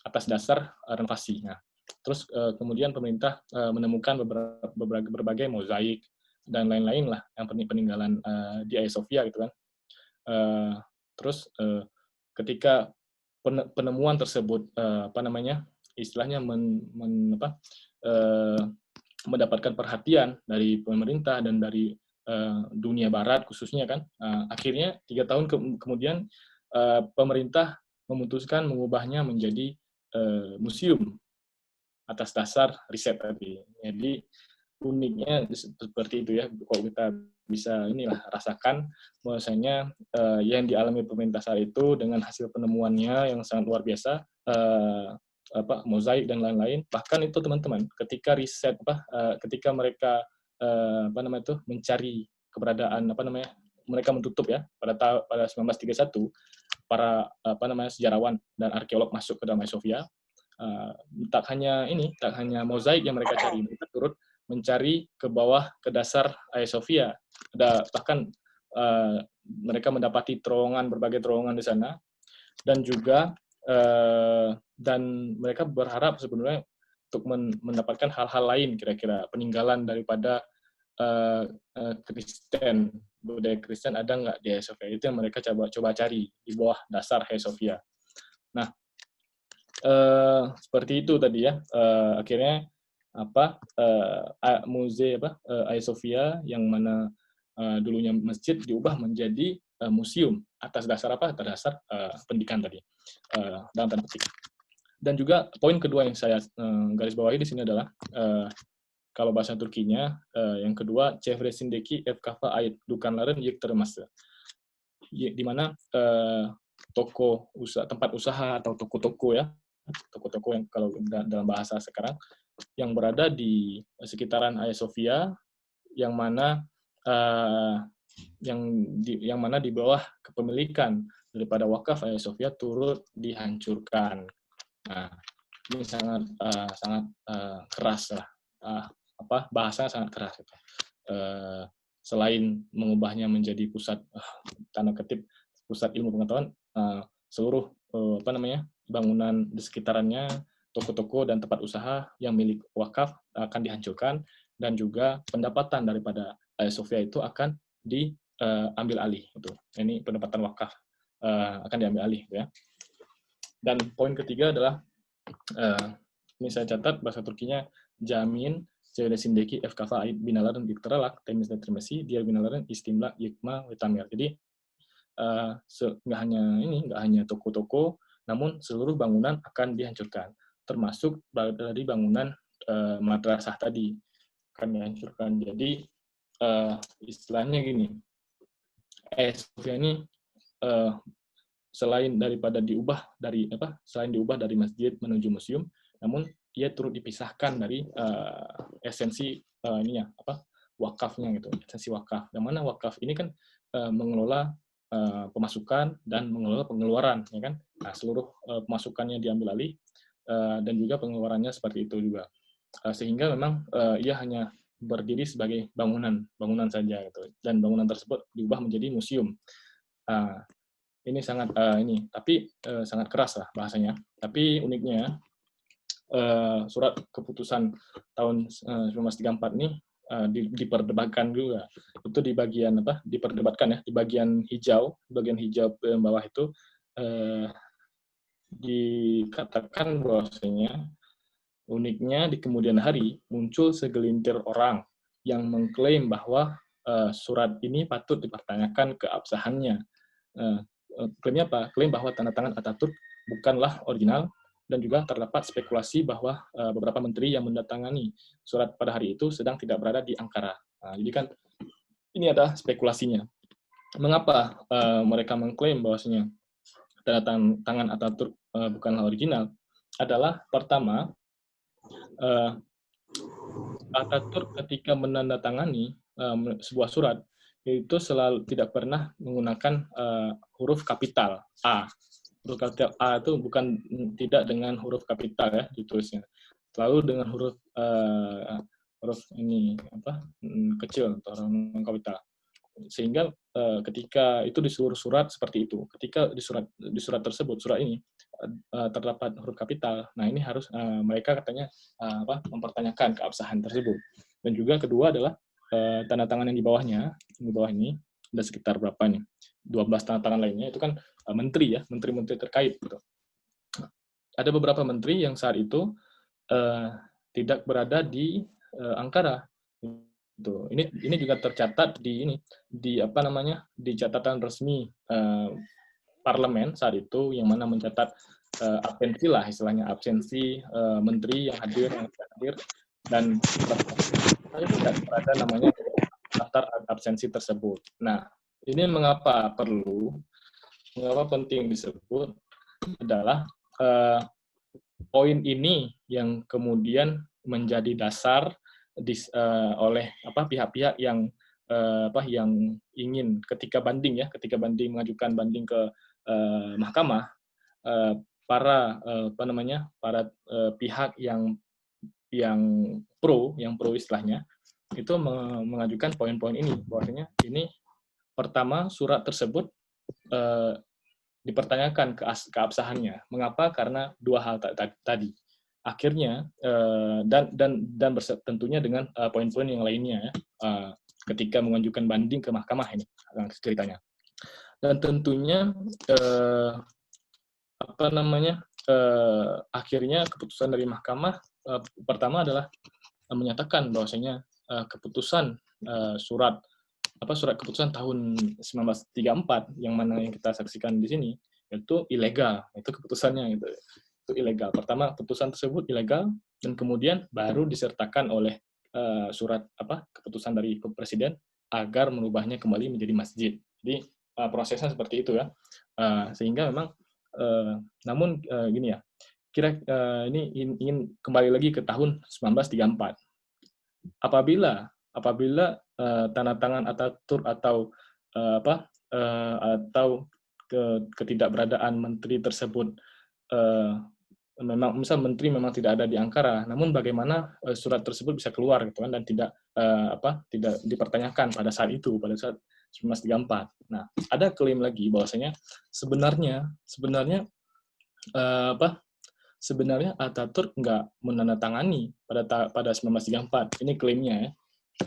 atas dasar renovasi. Nah, terus kemudian pemerintah menemukan berbagai mozaik dan lain-lain lah yang peninggalan di Hagia Sophia gitu kan. Terus ketika penemuan tersebut istilahnya mendapatkan perhatian dari pemerintah dan dari dunia barat khususnya kan, akhirnya 3 tahun kemudian pemerintah memutuskan mengubahnya menjadi museum atas dasar riset tadi. Jadi uniknya seperti itu ya, kalau kita bisa rasakan bahwasanya yang dialami pemerintah saat itu dengan hasil penemuannya yang sangat luar biasa, mozaik dan lain-lain. Bahkan itu teman-teman, ketika riset ketika mereka mencari keberadaan mereka menutup ya pada 1931 para sejarawan dan arkeolog masuk ke dalam Hagia Sophia. Tak hanya mozaik yang mereka cari, mereka turut mencari ke bawah ke dasar Hagia Sophia. Bahkan mereka mendapati berbagai terowongan di sana, dan juga dan mereka berharap sebenarnya untuk mendapatkan hal-hal lain, kira-kira peninggalan daripada Kristen, budaya Kristen ada nggak di Hagia Sophia. Itu yang mereka coba cari di bawah dasar Hagia Sophia. Nah, seperti itu tadi ya. Akhirnya Hagia Sophia yang mana dulunya masjid diubah menjadi museum atas dasar Atas dasar pendidikan tadi dalam tanda petik. Dan juga poin kedua yang saya garis bawahi di sini adalah kalau bahasa Turkinya yang kedua çevresindeki Efkafa ait dükkanların yıktırılması, di mana tempat usaha atau toko-toko ya, toko-toko yang kalau dalam bahasa sekarang yang berada di sekitaran Hagia Sophia, yang mana yang mana di bawah kepemilikan daripada wakaf Hagia Sophia turut dihancurkan. Nah, ini sangat keras lah, bahasa sangat keras itu. Selain mengubahnya menjadi pusat tanda kutip pusat ilmu pengetahuan, seluruh bangunan di sekitarannya, toko-toko dan tempat usaha yang milik wakaf akan dihancurkan, dan juga pendapatan daripada Hagia Sophia itu akan diambil alih. Ini pendapatan wakaf akan diambil alih, ya. Dan poin ketiga adalah ini saya catat bahasa Turkinya, Jamin Çevresindeki efkafa ait binaların iktirarak temizletilmesi, diğer binaların istimlak, yıkma, ve tamir. Jadi nggak hanya toko-toko, namun seluruh bangunan akan dihancurkan, termasuk dari bangunan madrasah tadi akan dihancurkan. Jadi istilahnya gini, Sofia ini selain diubah dari masjid menuju museum, namun ia turut dipisahkan dari esensi wakafnya gitu, esensi wakaf. Yang mana wakaf ini kan mengelola pemasukan dan mengelola pengeluaran, ya kan? Nah, seluruh pemasukannya diambil alih dan juga pengeluarannya seperti itu juga. Sehingga memang ia hanya berdiri sebagai bangunan saja gitu. Dan bangunan tersebut diubah menjadi museum. Ini sangat tapi sangat keras lah bahasanya. Tapi uniknya surat keputusan tahun 1934 ini diperdebatkan juga. Itu di bagian diperdebatkan ya, di bagian hijau bawah itu dikatakan bahwasanya uniknya di kemudian hari muncul segelintir orang yang mengklaim bahwa surat ini patut dipertanyakan keabsahannya. Klaimnya apa? Klaim bahwa tanda tangan Atatürk bukanlah original, dan juga terdapat spekulasi bahwa beberapa menteri yang mendatangani surat pada hari itu sedang tidak berada di Ankara. Nah, jadi kan ini adalah spekulasinya. Mengapa mereka mengklaim bahwasanya tanda tangan Atatürk bukanlah original? Adalah pertama, Atatürk ketika menandatangani sebuah surat itu selalu tidak pernah menggunakan huruf kapital A. Huruf kapital A itu tidak dengan huruf kapital ya ditulisnya, selalu dengan huruf ini kecil atau non kapital. Sehingga ketika itu di seluruh surat seperti itu, ketika di surat tersebut, surat ini terdapat huruf kapital, nah ini harus mereka katanya mempertanyakan keabsahan tersebut. Dan juga kedua adalah tanda tangan yang di bawah ini ada sekitar berapa nih? 12 tanda tangan lainnya itu kan menteri-menteri terkait gitu. Ada beberapa menteri yang saat itu tidak berada di Ankara. Gitu. Ini juga tercatat di catatan resmi parlemen saat itu, yang mana mencatat absensi lah istilahnya, absensi menteri yang hadir dan tidak berada namanya daftar absensi tersebut. Nah, ini mengapa penting disebut adalah poin ini yang kemudian menjadi dasar oleh pihak-pihak yang ingin ketika mengajukan banding ke mahkamah, para pihak yang pro istilahnya itu mengajukan poin-poin ini, bahwasanya ini pertama surat tersebut dipertanyakan keabsahannya. Mengapa? Karena dua hal tadi. Akhirnya dan tentunya dengan poin-poin yang lainnya ketika mengajukan banding ke mahkamah ini ceritanya. Dan tentunya akhirnya keputusan dari mahkamah pertama adalah menyatakan bahwasanya keputusan surat keputusan tahun 1934 yang mana yang kita saksikan di sini itu ilegal, itu keputusannya itu ilegal. Pertama, keputusan tersebut ilegal, dan kemudian baru disertakan oleh surat keputusan dari presiden agar merubahnya kembali menjadi masjid. Jadi prosesnya seperti itu ya. Sehingga memang namun gini ya, ini ingin kembali lagi ke tahun 1934. Apabila tanda tangan Ataturk atau atau ketidakberadaan menteri tersebut memang misal menteri memang tidak ada di Ankara, namun bagaimana surat tersebut bisa keluar gitu kan dan tidak dipertanyakan pada saat itu, pada saat 1934. Nah, ada klaim lagi bahwasanya sebenarnya sebenarnya Ataturk nggak menandatangani pada 1934. Ini klaimnya ya.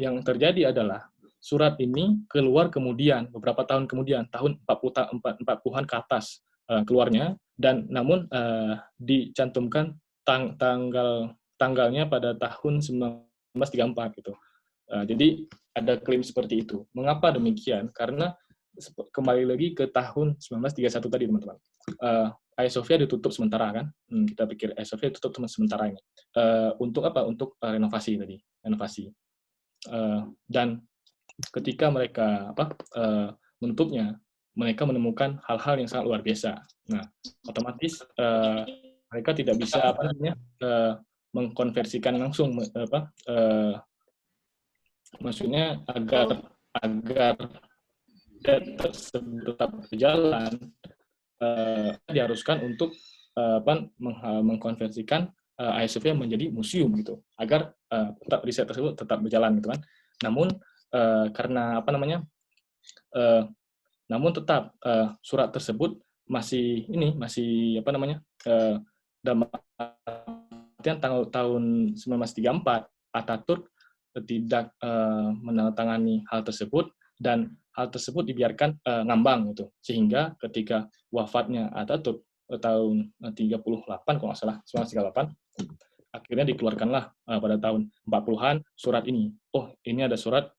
Yang terjadi adalah surat ini keluar kemudian, beberapa tahun kemudian, tahun 40-an ke atas keluarnya, dan namun dicantumkan tanggalnya pada tahun 1934 gitu. Jadi ada klaim seperti itu. Mengapa demikian? Karena kembali lagi ke tahun 1931 tadi, teman-teman. Hagia Sophia ditutup sementara kan? Kita pikir Hagia Sophia ditutup sementara ini. Untuk apa? Untuk renovasi tadi, renovasi. Dan ketika mereka menutupnya, mereka menemukan hal-hal yang sangat luar biasa. Nah, otomatis mereka tidak bisa mengkonversikan langsung maksudnya agar tersebut tetap berjalan, diharuskan untuk mengkonversikan Hagia Sophia menjadi museum gitu, agar tetap riset tersebut tetap berjalan gitu kan. Namun karena namun tetap surat tersebut masih dalam artian tahun 1934 Ataturk tidak menandatangani hal tersebut, dan hal tersebut dibiarkan ngambang gitu, sehingga ketika wafatnya Ataturk tahun 38 kalau nggak salah, 1938, akhirnya dikeluarkanlah pada tahun 40-an surat ini. Oh, ini ada surat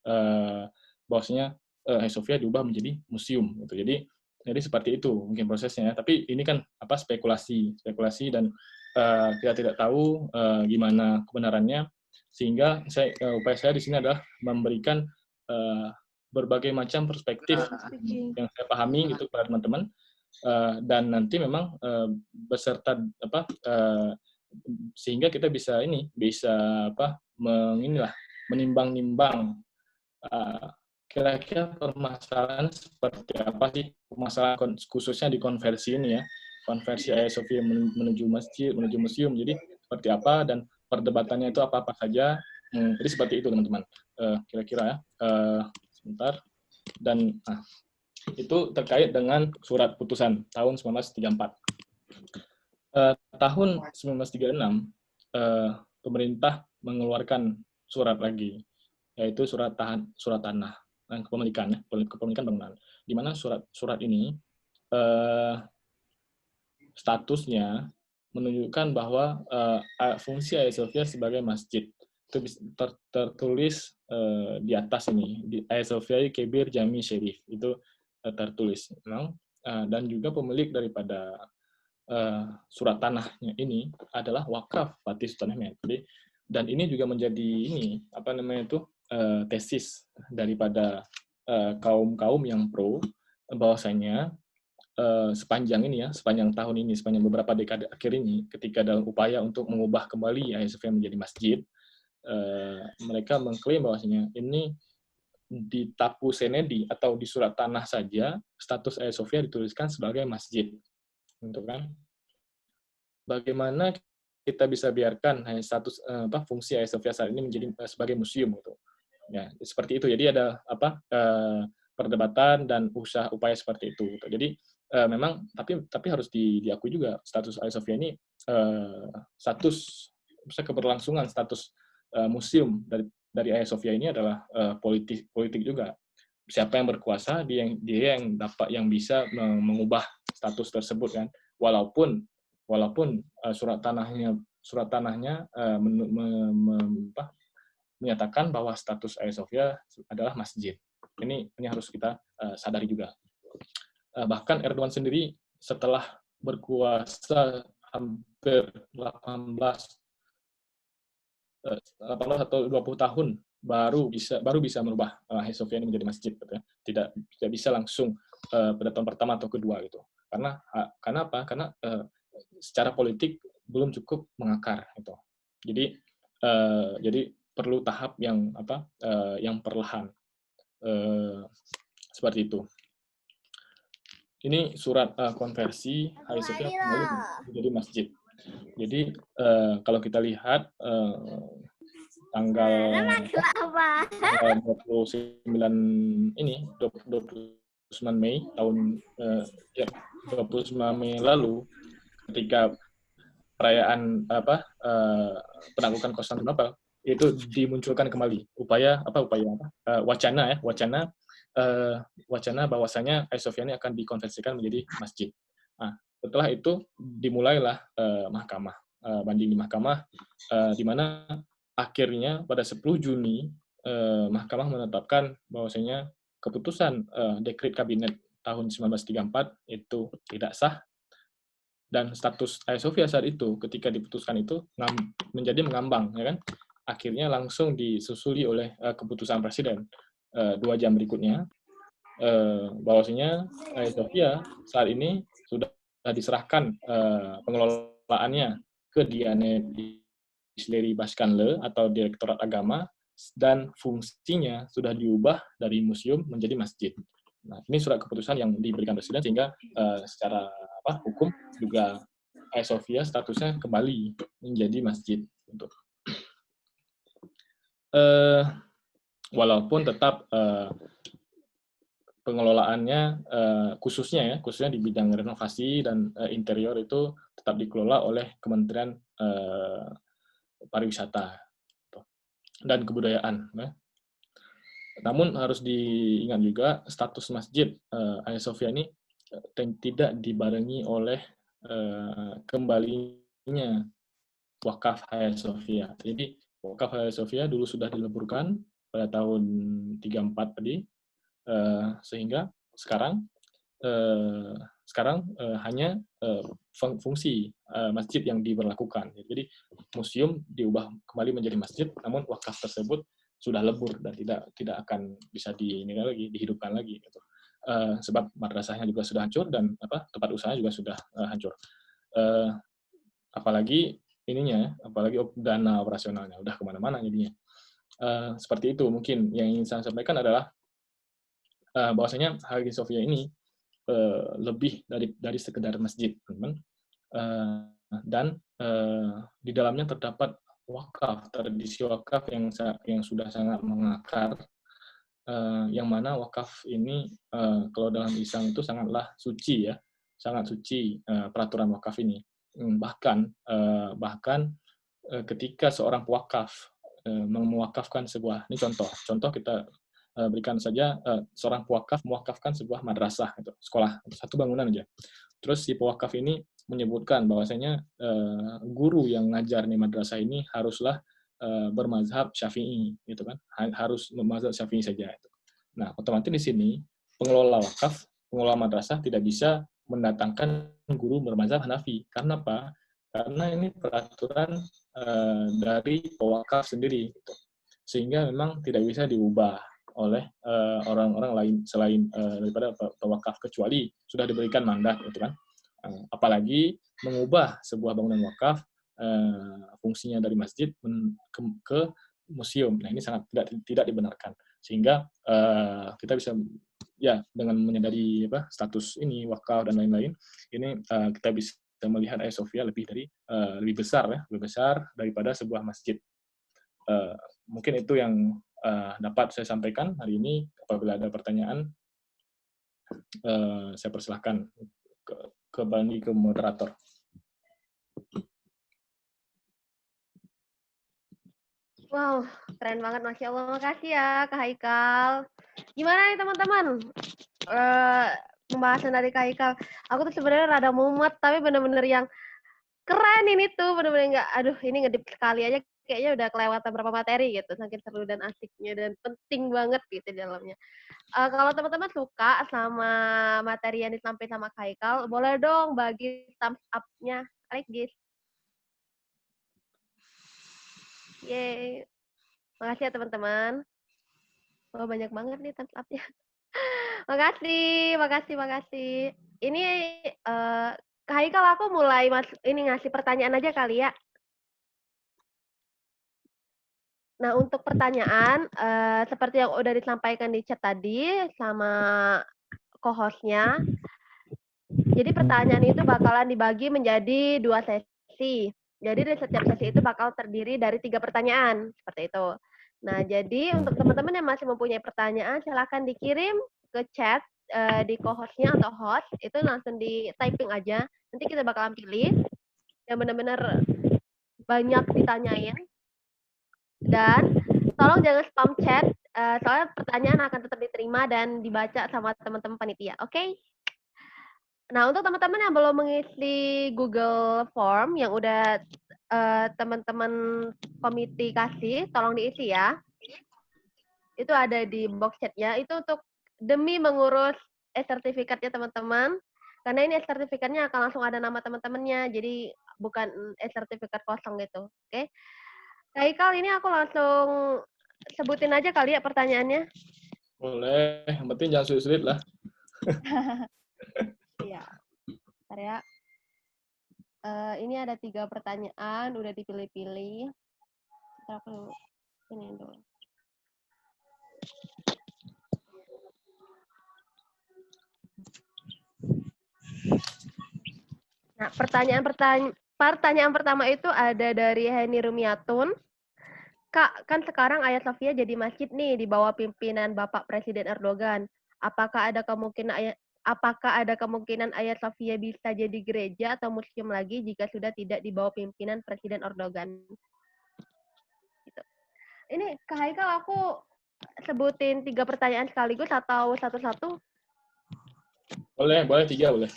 bahwasanya Hagia Sophia diubah menjadi museum gitu. Jadi seperti itu mungkin prosesnya ya. Tapi ini kan spekulasi dan kita tidak tahu gimana kebenarannya, sehingga upaya saya di sini adalah memberikan berbagai macam perspektif yang saya pahami gitu kepada teman-teman, dan nanti memang beserta sehingga kita bisa menimbang-nimbang kira-kira permasalahan seperti apa sih, permasalahan khususnya di konversi ini ya, konversi Hagia Sophia menuju masjid, menuju museum. Jadi seperti apa dan perdebatannya itu apa-apa saja. Jadi seperti itu teman-teman. Kira-kira ya. Sebentar. Dan itu terkait dengan surat putusan tahun 1934. Tahun 1936 pemerintah mengeluarkan surat lagi, yaitu surat tanah dan kepemilikan bangunan, di mana surat ini statusnya menunjukkan bahwa fungsi Hagia Sophia sebagai masjid itu tertulis di atas ini, di Hagia Sophia Kebir Jami Syarif itu tertulis memang, dan juga pemilik daripada surat tanahnya ini adalah wakaf Fatih Sultan Ahmed. Dan ini juga menjadi tesis daripada kaum yang pro, bahwasanya sepanjang tahun ini, sepanjang beberapa dekade akhir ini, ketika dalam upaya untuk mengubah kembali Hagia Sophia menjadi masjid, mereka mengklaim bahwasanya ini di Tapu Senedi atau di surat tanah saja status Hagia Sophia dituliskan sebagai masjid. Gitu kan? Bagaimana kita bisa biarkan status fungsi Hagia Sophia saat ini menjadi sebagai museum gitu. Ya, seperti itu. Jadi ada perdebatan dan upaya seperti itu gitu. Jadi memang tapi harus diakui juga status Hagia Sophia ini status keberlangsungan status museum dari Hagia Sophia ini adalah politik juga. Siapa yang berkuasa, dia yang bisa mengubah status tersebut kan. Walaupun surat tanahnya menyatakan bahwa status Hagia Sophia adalah masjid. Ini harus kita sadari juga. Bahkan Erdogan sendiri setelah berkuasa hampir 18 atau 20 tahun baru bisa merubah Hagia Sophia ini menjadi masjid gitu ya. Tidak bisa langsung pada tahun pertama atau kedua gitu. Karena apa? Karena secara politik belum cukup mengakar gitu. Jadi perlu tahap yang perlahan. Seperti itu. Ini surat konversi Hagia Sophia kembali menjadi masjid. Jadi kalau kita lihat tanggal 29 Mei tahun 29 Mei lalu, ketika perayaan penaklukan Konstantinopel, itu dimunculkan kembali wacana bahwasanya Hagia Sophia ini akan dikonversikan menjadi masjid. Nah, setelah itu dimulailah mahkamah banding di mahkamah, di mana akhirnya pada 10 Juni mahkamah menetapkan bahwasanya keputusan dekret kabinet tahun 1934 itu tidak sah, dan status Hagia Sophia saat itu ketika diputuskan itu menjadi mengambang, ya kan? Akhirnya langsung disusuli oleh keputusan presiden 2 jam berikutnya, bahwasanya Hagia Sophia saat ini sudah diserahkan pengelolaannya ke Diyanet Isleri Başkanlığı atau Direktorat Agama, dan fungsinya sudah diubah dari museum menjadi masjid. Nah, ini surat keputusan yang diberikan presiden, sehingga secara hukum juga Hagia Sophia statusnya kembali menjadi masjid. Walaupun tetap pengelolaannya khususnya di bidang renovasi dan interior itu tetap dikelola oleh Kementerian Pariwisata dan Kebudayaan. Namun harus diingat juga status masjid Hagia Sophia ini tidak dibarengi oleh kembalinya wakaf Hagia Sophia. Jadi wakaf Hagia Sophia dulu sudah dileburkan pada tahun 34 tadi, sehingga sekarang hanya fungsi masjid yang diberlakukan. Jadi museum diubah kembali menjadi masjid, namun wakaf tersebut sudah lebur dan tidak akan bisa dihidupkan lagi. Gitu. Sebab madrasahnya juga sudah hancur dan tempat usahanya juga sudah hancur. Apalagi dana operasionalnya udah kemana-mana jadinya. Seperti itu mungkin yang ingin saya sampaikan adalah bahwasanya Hagia Sophia ini lebih dari sekedar masjid, teman-teman. Dan di dalamnya terdapat wakaf, tradisi wakaf yang sudah sangat mengakar, yang mana wakaf ini kalau dalam Islam itu sangatlah suci, ya, sangat suci peraturan wakaf ini. Bahkan ketika seorang pewakaf mewakafkan sebuah, ini contoh kita berikan saja, seorang pewakaf mewakafkan sebuah madrasah, gitu, sekolah, satu bangunan aja. Terus si pewakaf ini menyebutkan bahwasanya guru yang ngajar di madrasah ini haruslah bermazhab Syafi'i, gitu kan, harus mazhab Syafi'i saja. Gitu. Nah, otomatis di sini pengelola wakaf, pengelola madrasah tidak bisa mendatangkan guru bermazhab Hanafi. Karena apa? Karena ini peraturan dari pewakaf sendiri, gitu. Sehingga memang tidak bisa diubah oleh orang-orang lain selain daripada pewakaf, kecuali sudah diberikan mandat, gitu kan. Apalagi mengubah sebuah bangunan wakaf fungsinya dari masjid ke museum. Nah, ini sangat tidak dibenarkan. Sehingga kita bisa, ya, dengan menyadari status ini wakaf dan lain-lain, ini kita bisa melihat Hagia Sophia lebih besar daripada sebuah masjid. Mungkin itu yang dapat saya sampaikan hari ini. Apabila ada pertanyaan, saya persilahkan ke moderator. Wow, keren banget, Masya Allah. Makasih ya, Kak Haikal. Gimana nih teman-teman? Pembahasan dari Kak Haikal. Aku tuh sebenarnya rada mumet, tapi bener-bener yang keren ini tuh. Bener-bener nggak, aduh ini ngedip sekali aja. Kayaknya udah kelewatan berapa materi gitu. Saking seru dan asiknya dan penting banget gitu di dalamnya. Kalau teman-teman suka sama materi yang disampaikan sama Kak Haikal, boleh dong bagi thumbs up-nya. Like guys. Yeay. Makasih ya teman-teman. Oh, banyak banget nih thumbs up-nya. Makasih. Ini Kak Haikal, aku mulai ngasih pertanyaan aja kali ya. Nah, untuk pertanyaan, seperti yang udah disampaikan di chat tadi sama co-host-nya, jadi pertanyaan itu bakalan dibagi menjadi 2 sesi. Jadi di setiap sesi itu bakal terdiri dari 3 pertanyaan, seperti itu. Nah, jadi untuk teman-teman yang masih mempunyai pertanyaan, silakan dikirim ke chat di co-host-nya atau host, itu langsung di typing aja. Nanti kita bakalan pilih yang benar-benar banyak ditanyain. Dan tolong jangan spam chat, soalnya pertanyaan akan tetap diterima dan dibaca sama teman-teman panitia, oke? Nah, untuk teman-teman yang belum mengisi Google Form yang udah teman-teman komite kasih, tolong diisi ya. Itu ada di box chatnya. Itu untuk demi mengurus e-sertifikatnya teman-teman. Karena ini e-sertifikatnya akan langsung ada nama teman-temannya. Jadi bukan e-sertifikat kosong gitu. Oke. Kak Ikal, ini aku langsung sebutin aja kali ya pertanyaannya. Boleh, yang penting jangan sulit-sulit lah. Iya. Bentar ya. Ini ada 3 pertanyaan, udah dipilih-pilih. Bentar aku ini dulu. Nah, pertanyaan pertama itu ada dari Heni Rumiatun. Kak, kan sekarang Hagia Sophia jadi masjid nih di bawah pimpinan Bapak Presiden Erdogan. Apakah ada kemungkinan Hagia Sophia bisa jadi gereja atau museum lagi jika sudah tidak di bawah pimpinan Presiden Erdogan? Gitu. Ini Kak Haikal, aku sebutin 3 pertanyaan sekaligus atau satu-satu? Boleh 3 boleh.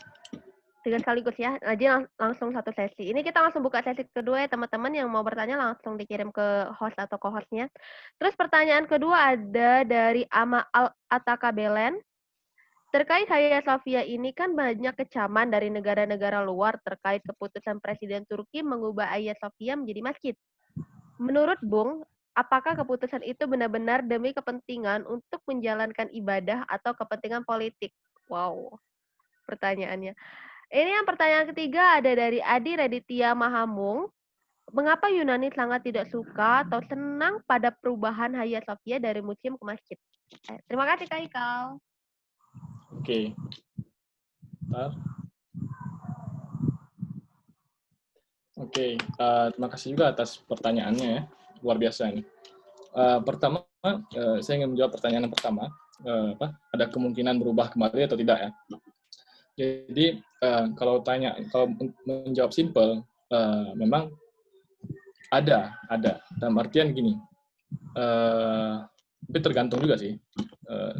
3 sekaligus ya. Jadi langsung satu sesi. Ini kita langsung buka sesi kedua ya teman-teman, yang mau bertanya langsung dikirim ke host atau co-hostnya. Terus pertanyaan kedua ada dari Ama Atakabelen. Terkait Hagia Sophia ini kan banyak kecaman dari negara-negara luar terkait keputusan Presiden Turki mengubah Hagia Sophia menjadi masjid. Menurut Bung, apakah keputusan itu benar-benar demi kepentingan untuk menjalankan ibadah atau kepentingan politik? Wow, pertanyaannya. Ini yang pertanyaan ketiga ada dari Adi Raditya Mahamung. Mengapa Yunani sangat tidak suka atau senang pada perubahan Hagia Sophia dari museum ke masjid? Terima kasih Kak Ikal. Oke. Bentar. Oke, terima kasih juga atas pertanyaannya ya. Luar biasa ini. Pertama, saya ingin menjawab pertanyaan yang pertama. Ada kemungkinan berubah kembali atau tidak ya? Jadi kalau menjawab simpel, memang ada. Dalam artian gini, tapi tergantung juga sih.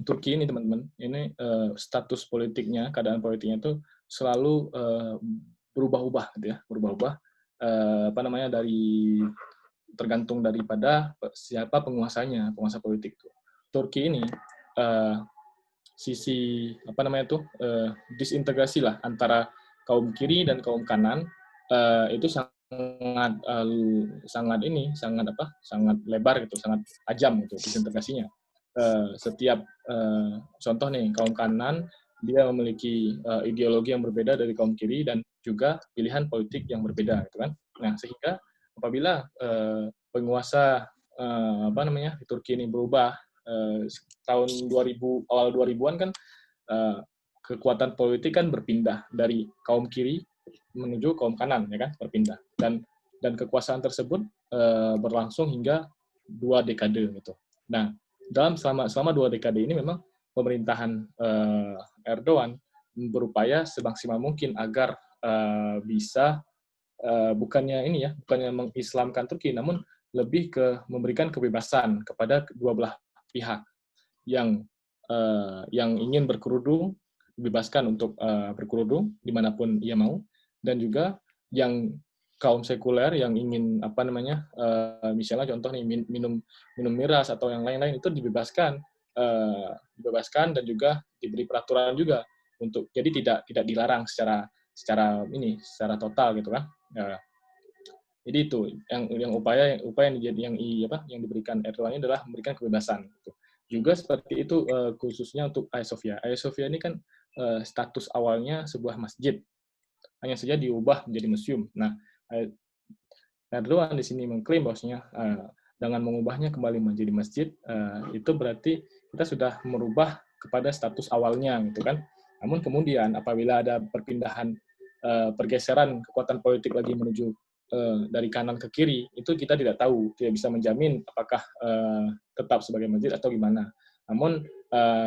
Turki ini teman-teman, ini status politiknya, keadaan politiknya itu selalu berubah-ubah, gitu ya, berubah-ubah. Dari tergantung daripada siapa penguasa politik itu. Turki ini sisi disintegrasi lah antara kaum kiri dan kaum kanan itu sangat lebar gitu, sangat tajam gitu disintegrasinya. Setiap contoh nih, kaum kanan dia memiliki ideologi yang berbeda dari kaum kiri dan juga pilihan politik yang berbeda gitu kan. Nah, sehingga apabila penguasa di Turki ini berubah tahun 2000, awal 2000-an kan kekuatan politik kan berpindah dari kaum kiri menuju kaum kanan, ya kan, berpindah, dan kekuasaan tersebut berlangsung hingga 2 dekade gitu. Nah, selama 2 dekade ini memang pemerintahan Erdogan berupaya semaksimal mungkin agar bisa bukannya mengislamkan Turki, namun lebih ke memberikan kebebasan kepada kedua belah pihak yang ingin berkerudung, dibebaskan untuk berkerudung dimanapun ia mau, dan juga yang kaum sekuler yang ingin misalnya contoh nih minum miras atau yang lain-lain itu dibebaskan dan juga diberi peraturan juga untuk jadi tidak dilarang secara total gitu kan. Jadi itu yang upaya yang diberikan Erdogan ini adalah memberikan kebebasan gitu. Juga seperti itu khususnya untuk Hagia Sophia. Hagia Sophia ini kan status awalnya sebuah masjid, hanya saja diubah menjadi museum. Nah, Erdogan di sini mengklaim bahwasanya dengan mengubahnya kembali menjadi masjid, itu berarti kita sudah merubah kepada status awalnya gitu kan. Namun kemudian apabila ada perpindahan, pergeseran kekuatan politik lagi menuju dari kanan ke kiri, itu kita tidak tahu, tidak bisa menjamin apakah tetap sebagai masjid atau gimana. Namun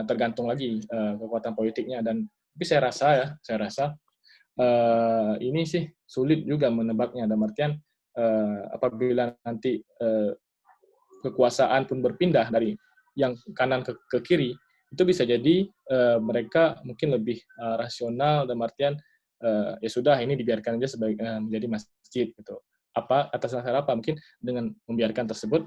tergantung lagi kekuatan politiknya. Dan tapi saya rasa ini sih sulit juga menebaknya, dalam artian apabila nanti kekuasaan pun berpindah dari yang kanan ke kiri, itu bisa jadi mereka mungkin lebih rasional, dalam artian ya sudah, ini dibiarkan aja sebagai menjadi masjid gitu. Apa atas dasar apa? Mungkin dengan membiarkan tersebut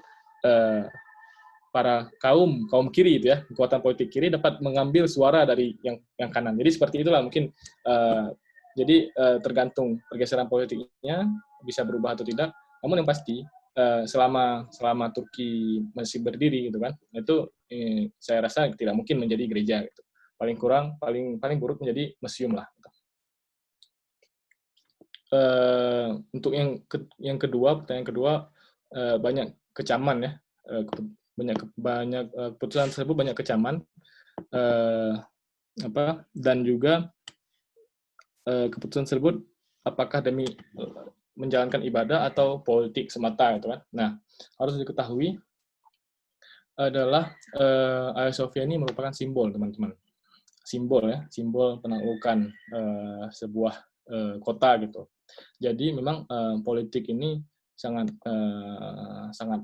para kaum kiri itu ya, kekuatan politik kiri dapat mengambil suara dari yang kanan. Jadi seperti itulah mungkin. Jadi tergantung pergeseran politiknya bisa berubah atau tidak. Namun yang pasti selama Turki masih berdiri gitu kan, itu saya rasa tidak mungkin menjadi gereja gitu. Paling kurang, paling buruk menjadi museum lah. Gitu. Untuk yang kedua, pertanyaan kedua, banyak kecaman ya, banyak keputusan tersebut banyak kecaman, dan juga keputusan tersebut apakah demi menjalankan ibadah atau politik semata gitu kan. Nah, harus diketahui adalah Hagia Sophia ini merupakan simbol, teman-teman. Simbol ya, simbol penaklukan sebuah kota gitu. Jadi memang politik ini sangat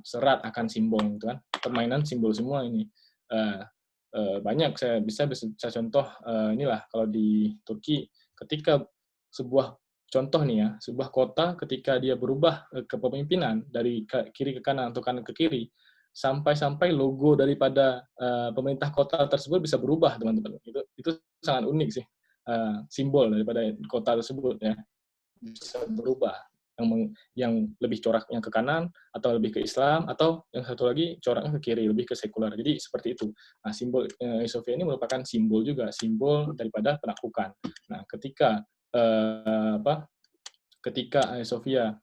serat akan simbol gitu kan. Permainan simbol semua ini. Banyak saya contoh inilah kalau di Turki, ketika sebuah contoh nih ya, sebuah kota ketika dia berubah kepemimpinan dari kiri ke kanan atau kanan ke kiri, sampai logo daripada pemerintah kota tersebut bisa berubah, teman-teman. Itu sangat unik sih. Simbol daripada kota tersebut ya bisa berubah. Yang lebih coraknya ke kanan atau lebih ke Islam, atau yang satu lagi coraknya ke kiri, lebih ke sekuler. Jadi seperti itu. Nah, simbol Hagia Sophia ini merupakan simbol juga, simbol daripada penaklukan. Nah, ketika Hagia Sophia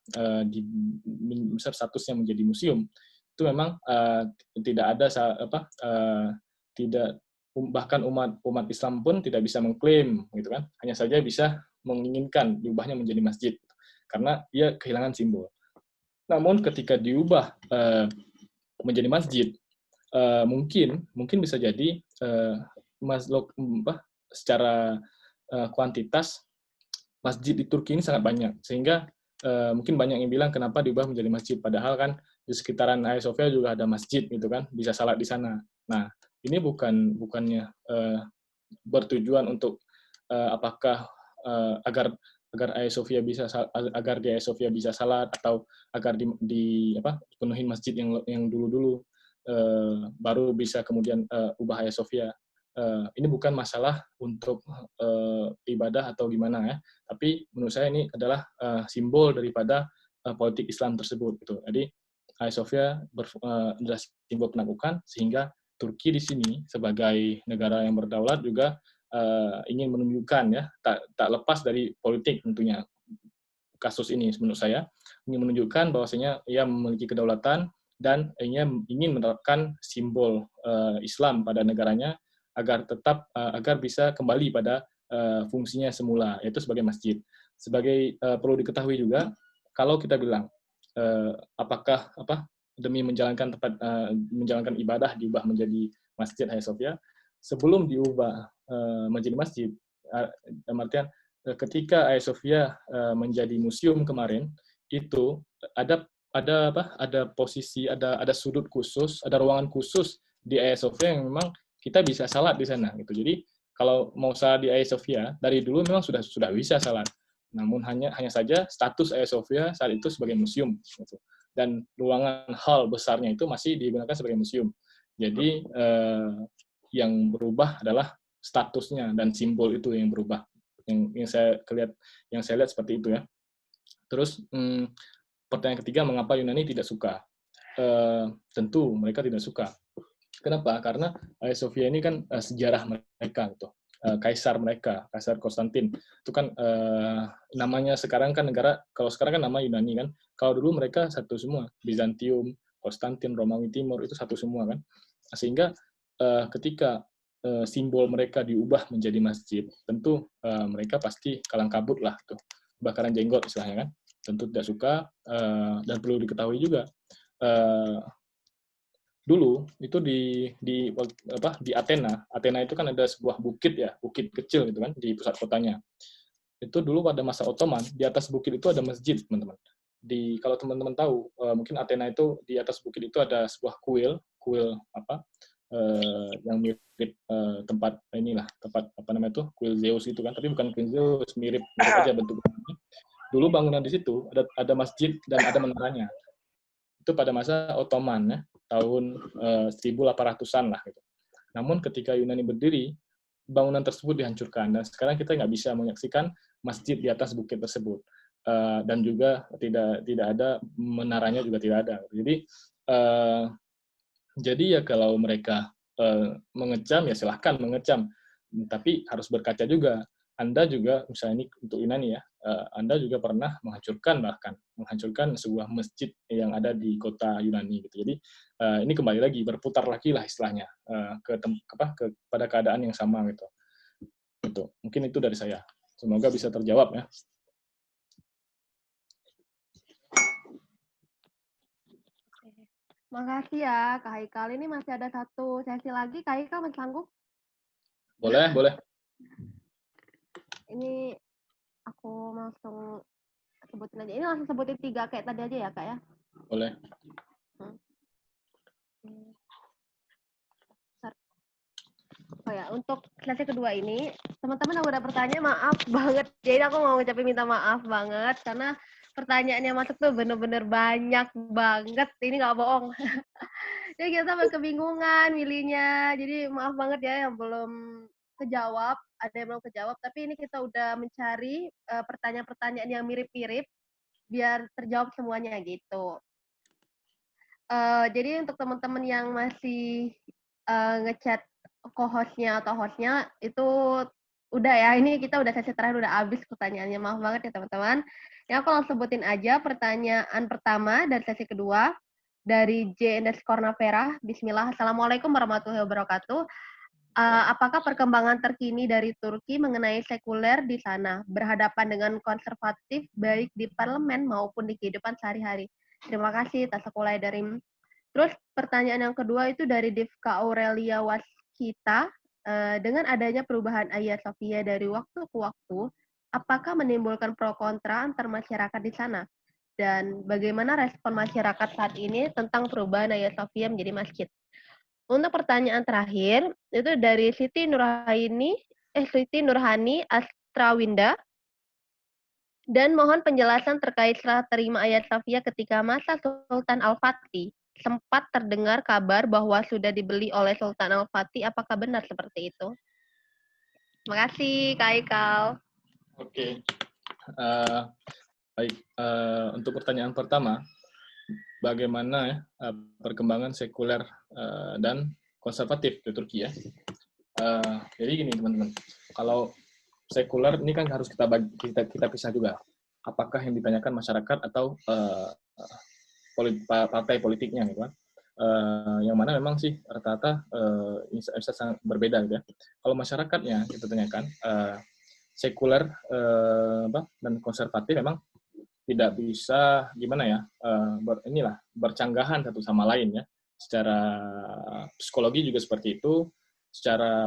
statusnya menjadi museum, itu memang tidak ada bahkan umat Islam pun tidak bisa mengklaim gitu kan, hanya saja bisa menginginkan diubahnya menjadi masjid karena dia kehilangan simbol. Namun ketika diubah menjadi masjid, mungkin bisa jadi secara kuantitas masjid di Turki ini sangat banyak, sehingga mungkin banyak yang bilang kenapa diubah menjadi masjid, padahal kan di sekitaran Hagia Sophia juga ada masjid gitu kan, bisa salat di sana. Nah, ini bukannya bertujuan untuk apakah agar Hagia Sophia bisa salat, atau agar penuhin masjid yang dulu-dulu baru bisa kemudian ubah Hagia Sophia. Ini bukan masalah untuk ibadah atau gimana ya, tapi menurut saya ini adalah simbol daripada politik Islam tersebut gitu. Jadi Hagia Sophia adalah simbol penaklukan, sehingga Turki di sini sebagai negara yang berdaulat juga ingin menunjukkan ya, tak lepas dari politik tentunya. Kasus ini menurut saya ingin menunjukkan bahwasanya ia memiliki kedaulatan dan ingin menerapkan simbol Islam pada negaranya agar bisa kembali pada fungsinya semula, yaitu sebagai masjid. Perlu diketahui juga, kalau kita bilang apakah demi menjalankan ibadah diubah menjadi masjid Hagia Sophia, sebelum diubah menjadi masjid, dalam artian ketika Hagia Sophia menjadi museum kemarin, itu ada posisi, ada sudut khusus, ada ruangan khusus di Hagia Sophia yang memang kita bisa salat di sana gitu. Jadi kalau mau salat di Hagia Sophia dari dulu memang sudah bisa salat. Namun hanya saja status Hagia Sophia saat itu sebagai museum gitu. Dan ruangan hall besarnya itu masih digunakan sebagai museum. Jadi yang berubah adalah statusnya dan simbol itu yang berubah. Yang saya lihat seperti itu ya. Terus pertanyaan ketiga, mengapa Yunani tidak suka? Tentu mereka tidak suka. Kenapa? Karena Hagia Sophia ini kan sejarah mereka gitu. Kaisar mereka, Kaisar Konstantin. Itu kan namanya sekarang kan negara, kalau sekarang kan nama Yunani kan. Kalau dulu mereka satu semua, Bizantium, Konstantin, Romawi Timur itu satu semua kan. Sehingga ketika simbol mereka diubah menjadi masjid, tentu mereka pasti kalang kabut lah tuh, bakaran jenggot istilahnya kan. Tentu tidak suka, dan perlu diketahui juga dulu itu di Athena itu kan ada sebuah bukit ya, bukit kecil gitu kan di pusat kotanya. Itu dulu pada masa Ottoman, di atas bukit itu ada masjid, teman-teman. Kalau teman-teman tahu, mungkin Athena itu di atas bukit itu ada sebuah kuil apa yang mirip tempat apa namanya itu, kuil Zeus itu kan, tapi bukan kuil Zeus, mirip aja bentuknya. Dulu bangunan di situ ada masjid dan ada menaranya. Itu pada masa Ottoman ya, tahun 1800-an lah gitu. Namun ketika Yunani berdiri, bangunan tersebut dihancurkan, dan sekarang kita nggak bisa menyaksikan masjid di atas bukit tersebut, dan juga tidak ada menaranya, juga tidak ada. Jadi ya kalau mereka mengecam ya silahkan mengecam, tapi harus berkaca juga. Anda juga, misalnya ini untuk Yunani ya, Anda juga pernah menghancurkan sebuah masjid yang ada di kota Yunani gitu. Jadi ini kembali lagi, berputar lagi lah istilahnya kepada keadaan yang sama gitu. Gitu. Mungkin itu dari saya. Semoga bisa terjawab ya. Makasih ya Kak Haikal. Ini masih ada satu sesi lagi. Kak Haikal masih sanggup? Boleh. Ini aku langsung sebutin aja. Ini langsung sebutin 3 kayak tadi aja ya, Kak ya? Boleh. Oh ya, untuk sesi kedua ini, teman-teman yang udah bertanya, maaf banget. Jadi aku mau ngucapin minta maaf banget, karena pertanyaan yang masuk tuh bener-bener banyak banget. Ini nggak bohong. Jadi kita sampai kebingungan milihnya. Jadi maaf banget ya yang belum kejawab. Ada yang belum kejawab, tapi ini kita udah mencari pertanyaan-pertanyaan yang mirip-mirip, biar terjawab semuanya gitu. Jadi untuk teman-teman yang masih ngechat co-hostnya atau hostnya, itu udah ya, ini kita udah sesi terakhir, udah habis pertanyaannya. Maaf banget ya teman-teman. Ya aku langsung sebutin aja pertanyaan pertama dari sesi kedua, dari J_Navera. Bismillah. Assalamualaikum warahmatullahi wabarakatuh. Apakah perkembangan terkini dari Turki mengenai sekuler di sana berhadapan dengan konservatif baik di parlemen maupun di kehidupan sehari-hari? Terima kasih, Tasakulai dari. Terus pertanyaan yang kedua itu dari Divka Aurelia Waskita. Dengan adanya perubahan Hagia Sophia dari waktu ke waktu, apakah menimbulkan pro kontra antar masyarakat di sana? Dan bagaimana respon masyarakat saat ini tentang perubahan Hagia Sophia menjadi masjid? Untuk pertanyaan terakhir, itu dari Siti Nurhani Astrawinda. Dan mohon penjelasan terkait serah terima Hagia Sophia ketika masa Sultan Al-Fatih. Sempat terdengar kabar bahwa sudah dibeli oleh Sultan Al-Fatih. Apakah benar seperti itu? Terima kasih, Kak Haikal. Oke. Baik. Untuk pertanyaan pertama, bagaimana ya perkembangan sekuler dan konservatif di Turki ya? Jadi gini teman-teman, kalau sekuler ini kan harus kita pisah juga. Apakah yang ditanyakan masyarakat atau partai politiknya gitu kan? Yang mana memang sih rata-rata bisa sangat berbeda gitu ya. Kalau masyarakatnya kita tanyakan sekuler dan konservatif memang tidak bisa gimana ya bercanggahan satu sama lain ya. Secara psikologi juga seperti itu, secara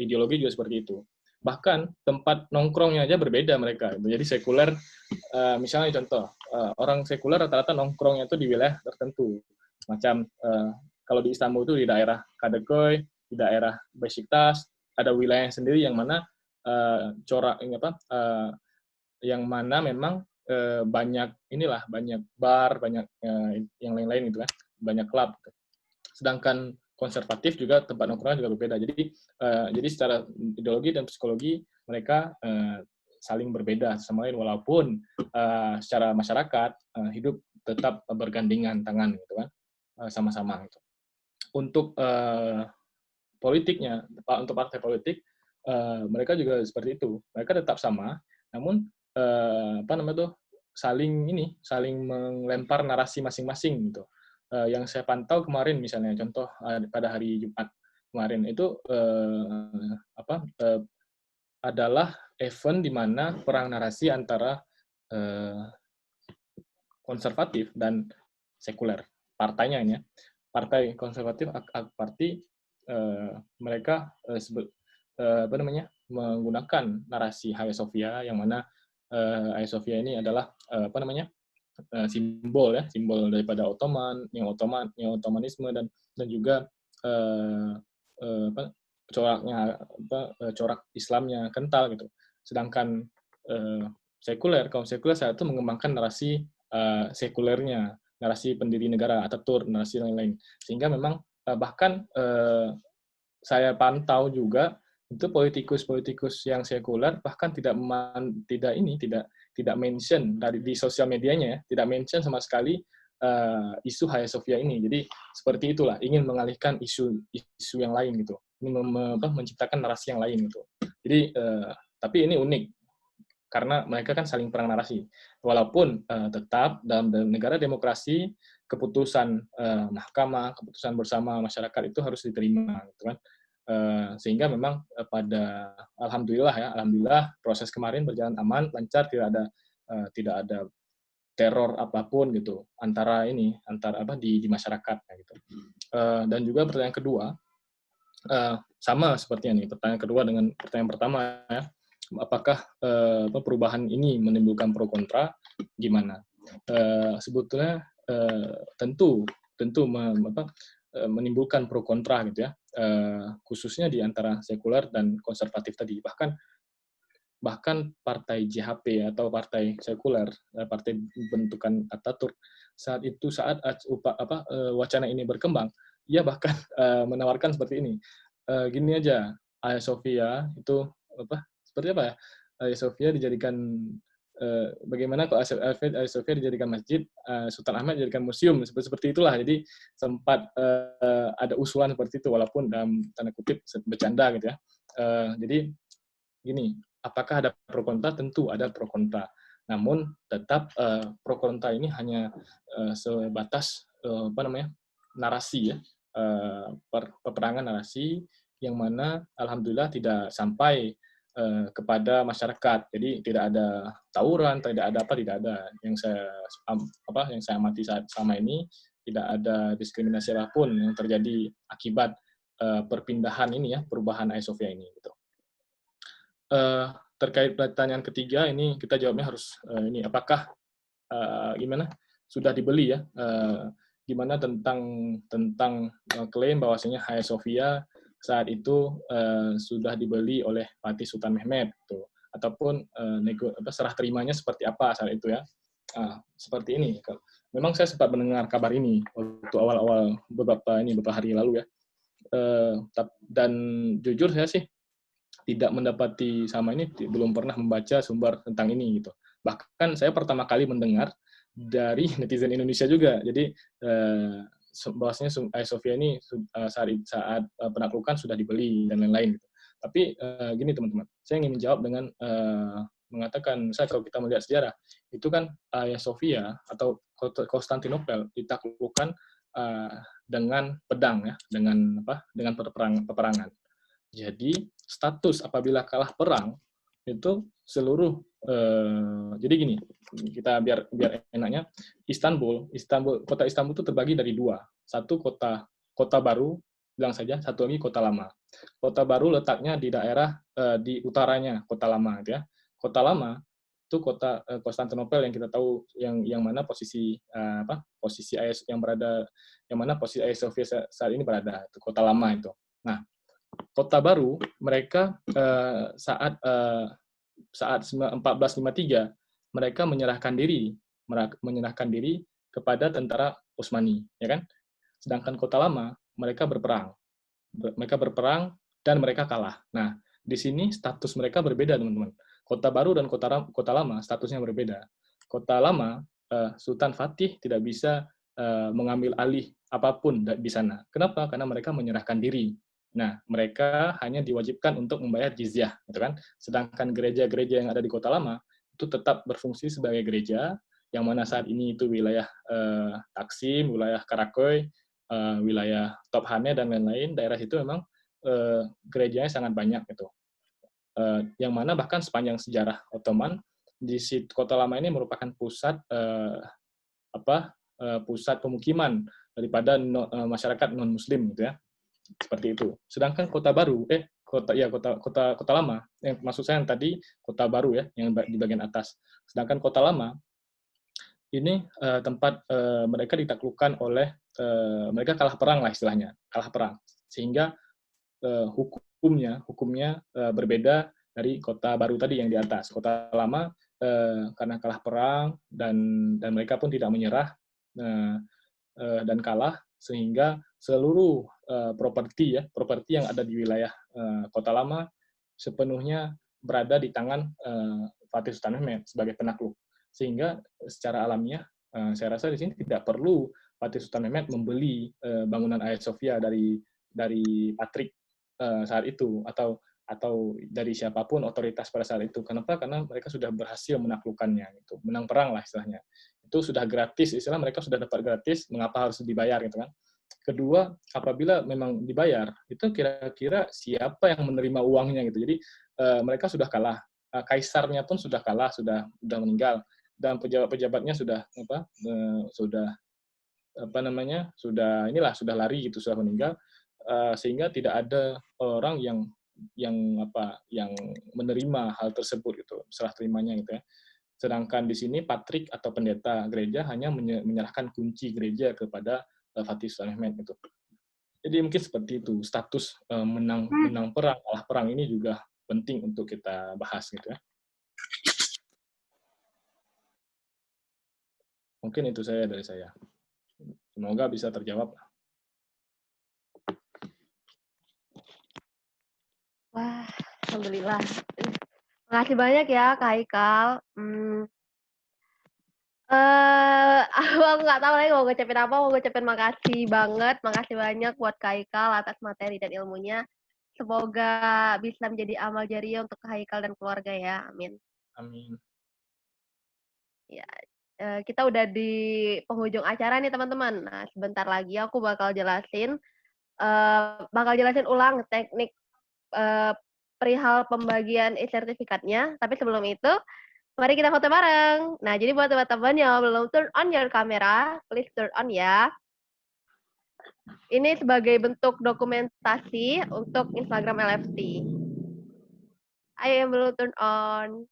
ideologi juga seperti itu. Bahkan tempat nongkrongnya aja berbeda mereka. Jadi sekuler, misalnya contoh, orang sekuler rata-rata nongkrongnya itu di wilayah tertentu. Macam kalau di Istanbul itu di daerah Kadıköy, di daerah Beşiktaş, ada wilayah sendiri yang mana yang mana memang banyak bar, banyak yang lain-lain gitu kan, banyak klub. Sedangkan konservatif juga tempat nongkrongnya juga berbeda. Jadi secara ideologi dan psikologi mereka saling berbeda sama lain, walaupun secara masyarakat hidup tetap bergandengan tangan gitu kan, sama-sama gitu. Untuk politiknya, untuk partai politik mereka juga seperti itu. Mereka tetap sama, namun saling melempar narasi masing-masing gitu. Yang saya pantau kemarin misalnya contoh pada hari Jumat kemarin itu adalah event di mana perang narasi antara konservatif dan sekuler partainya ini ya. Partai konservatif Party mereka menggunakan narasi Hagia Sophia yang mana Hagia Sophia ini adalah simbol daripada Ottomanisme dan juga corak Islamnya kental gitu. Sedangkan kaum sekuler saat itu mengembangkan narasi sekulernya, narasi pendiri negara, Ataturk, narasi lain-lain. Sehingga memang bahkan saya pantau juga itu politikus-politikus yang sekuler bahkan tidak mention di sosial medianya ya, tidak mention sama sekali isu Hagia Sophia ini. Jadi seperti itulah, ingin mengalihkan isu yang lain gitu, ingin menciptakan narasi yang lain gitu. Jadi tapi ini unik karena mereka kan saling perang narasi. Walaupun tetap dalam negara demokrasi keputusan mahkamah, keputusan bersama masyarakat itu harus diterima, gitu kan. Sehingga memang alhamdulillah proses kemarin berjalan aman, lancar, tidak ada teror apapun gitu antara di masyarakat gitu. Dan juga pertanyaan kedua sama seperti ini. Pertanyaan kedua dengan pertanyaan pertama ya. Apakah perubahan ini menimbulkan pro kontra? Gimana? Sebetulnya tentu menimbulkan pro kontra gitu ya, khususnya di antara sekuler dan konservatif tadi. Bahkan partai JHP atau partai sekuler, partai bentukan Ataturk saat wacana ini berkembang, ia bahkan menawarkan seperti ini. Gini aja, Hagia Sophia itu seperti apa ya? Hagia Sophia dijadikan bagaimana kalau Hagia Sophia dijadikan masjid, Sultan Ahmed dijadikan museum, seperti itulah. Jadi sempat ada usulan seperti itu, walaupun dalam tanda kutip bercanda gitu ya. Jadi gini, apakah ada pro kontra? Tentu ada pro kontra. Namun tetap pro kontra ini hanya sebatas narasi ya, peperangan narasi yang mana alhamdulillah tidak sampai kepada masyarakat. Jadi tidak ada tawuran, tidak ada. Yang saya amati selama ini tidak ada diskriminasi apapun yang terjadi akibat perpindahan ini ya, perubahan Hagia Sophia ini gitu. Terkait pertanyaan ketiga ini kita jawabnya harus ini apakah gimana sudah dibeli ya, gimana tentang klaim bahwasanya Hagia Sophia saat itu sudah dibeli oleh Fatih Sultan Mehmed gitu, ataupun serah terimanya seperti apa saat itu ya. Seperti ini. Memang saya sempat mendengar kabar ini waktu awal-awal beberapa hari lalu ya. Dan jujur saya sih tidak mendapati sama ini, belum pernah membaca sumber tentang ini gitu. Bahkan saya pertama kali mendengar dari netizen Indonesia juga. Jadi bahwasanya Hagia Sophia ini saat penaklukan sudah dibeli dan lain-lain gitu. Tapi gini teman-teman, saya ingin menjawab dengan mengatakan, misalnya kalau kita melihat sejarah, itu kan Hagia Sophia atau Konstantinopel ditaklukkan dengan pedang ya, dengan peperangan. Jadi status apabila kalah perang itu seluruh jadi gini, kita biar enaknya, kota Istanbul itu terbagi dari dua. Satu kota baru, bilang saja, satu lagi kota lama. Kota baru letaknya di daerah di utaranya kota lama gitu ya. Kota lama itu kota Konstantinopel yang kita tahu yang mana posisi posisi Hagia Sophia saat ini berada, itu kota lama itu. Nah, kota baru mereka saat 1453 mereka menyerahkan diri kepada tentara Utsmani, ya kan? Sedangkan kota lama mereka berperang dan mereka kalah. Nah, di sini status mereka berbeda, teman-teman. Kota baru dan kota lama statusnya berbeda. Kota lama Sultan Fatih tidak bisa mengambil alih apapun di sana. Kenapa? Karena mereka menyerahkan diri. Nah, mereka hanya diwajibkan untuk membayar jizyah, gitu kan? Sedangkan gereja-gereja yang ada di kota lama itu itu tetap berfungsi sebagai gereja, yang mana saat ini itu wilayah Taksim, wilayah Karakoy, wilayah Tophane dan lain-lain. Daerah itu memang gerejanya sangat banyak gitu. Yang mana bahkan sepanjang sejarah Ottoman di kota lama ini merupakan pusat pusat pemukiman daripada masyarakat non Muslim gitu ya, seperti itu. Sedangkan kota baru kota lama, yang maksud saya yang tadi kota baru ya, yang di bagian atas. Sedangkan kota lama ini tempat mereka ditaklukkan oleh mereka kalah perang lah istilahnya, kalah perang, sehingga hukumnya berbeda dari kota baru tadi yang di atas. Kota lama karena kalah perang dan mereka pun tidak menyerah dan kalah, sehingga seluruh properti yang ada di wilayah kota lama sepenuhnya berada di tangan Fatih Sultan Mehmed sebagai penakluk. Sehingga secara alamiah saya rasa di sini tidak perlu Fatih Sultan Mehmed membeli bangunan Hagia Sophia dari Patrik saat itu atau dari siapapun otoritas pada saat itu. Kenapa? Karena mereka sudah berhasil menaklukkannya, gitu. Menang perang lah istilahnya. Itu sudah gratis, istilah mereka sudah dapat gratis, mengapa harus dibayar gitu kan. Kedua, apabila memang dibayar, itu kira-kira siapa yang menerima uangnya gitu. Jadi mereka sudah kalah. Kaisarnya pun sudah kalah, sudah meninggal, dan pejabat-pejabatnya sudah lari gitu, sudah meninggal. Sehingga tidak ada orang yang menerima hal tersebut gitu, serah terimanya gitu ya. Sedangkan di sini Patrik atau pendeta gereja hanya menyerahkan kunci gereja kepada Fatih Sultan Mehmed gitu. Jadi mungkin seperti itu, status menang perang, kalah perang ini juga penting untuk kita bahas gitu ya. Mungkin itu dari saya. Semoga bisa terjawab. Wah, alhamdulillah. Makasih banyak ya Kak Haikal. Aku nggak tahu lagi mau ngucapin apa, mau ngucapin makasih banyak buat Kak Haikal atas materi dan ilmunya. Semoga bisa menjadi amal jariah untuk Kak Haikal dan keluarga ya, amin. Amin. Ya, kita udah di penghujung acara nih teman-teman. Nah, sebentar lagi aku bakal jelasin ulang teknik perihal pembagian e-sertifikatnya. Tapi sebelum itu, mari kita foto bareng. Nah, jadi buat teman-teman yang belum turn on your camera, please turn on ya. Ini sebagai bentuk dokumentasi untuk Instagram LFT. Ayo yang belum turn on.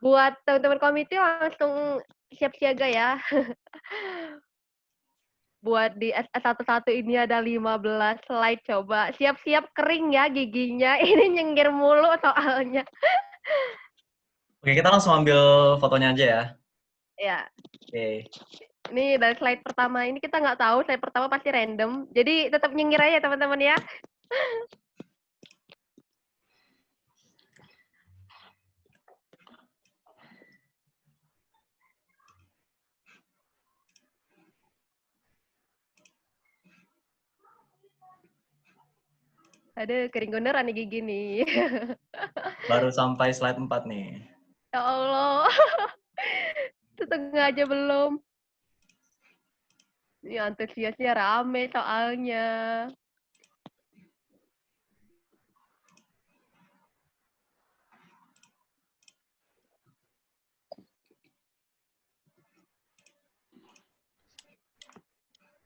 Buat teman-teman komite langsung siap siaga ya. Buat di S11 ini ada 15 slide, coba. Siap-siap kering ya giginya. Ini nyengir mulu soalnya. Oke, kita langsung ambil fotonya aja ya. Ya. Oke. Ini dari slide pertama ini kita nggak tahu, slide pertama pasti random. Jadi tetap nyengir aja teman-teman ya. Aduh, kering beneran nih gigi nih. Baru sampai slide 4 nih. Ya Allah. Setengah aja belum. Ini antusiasnya rame soalnya.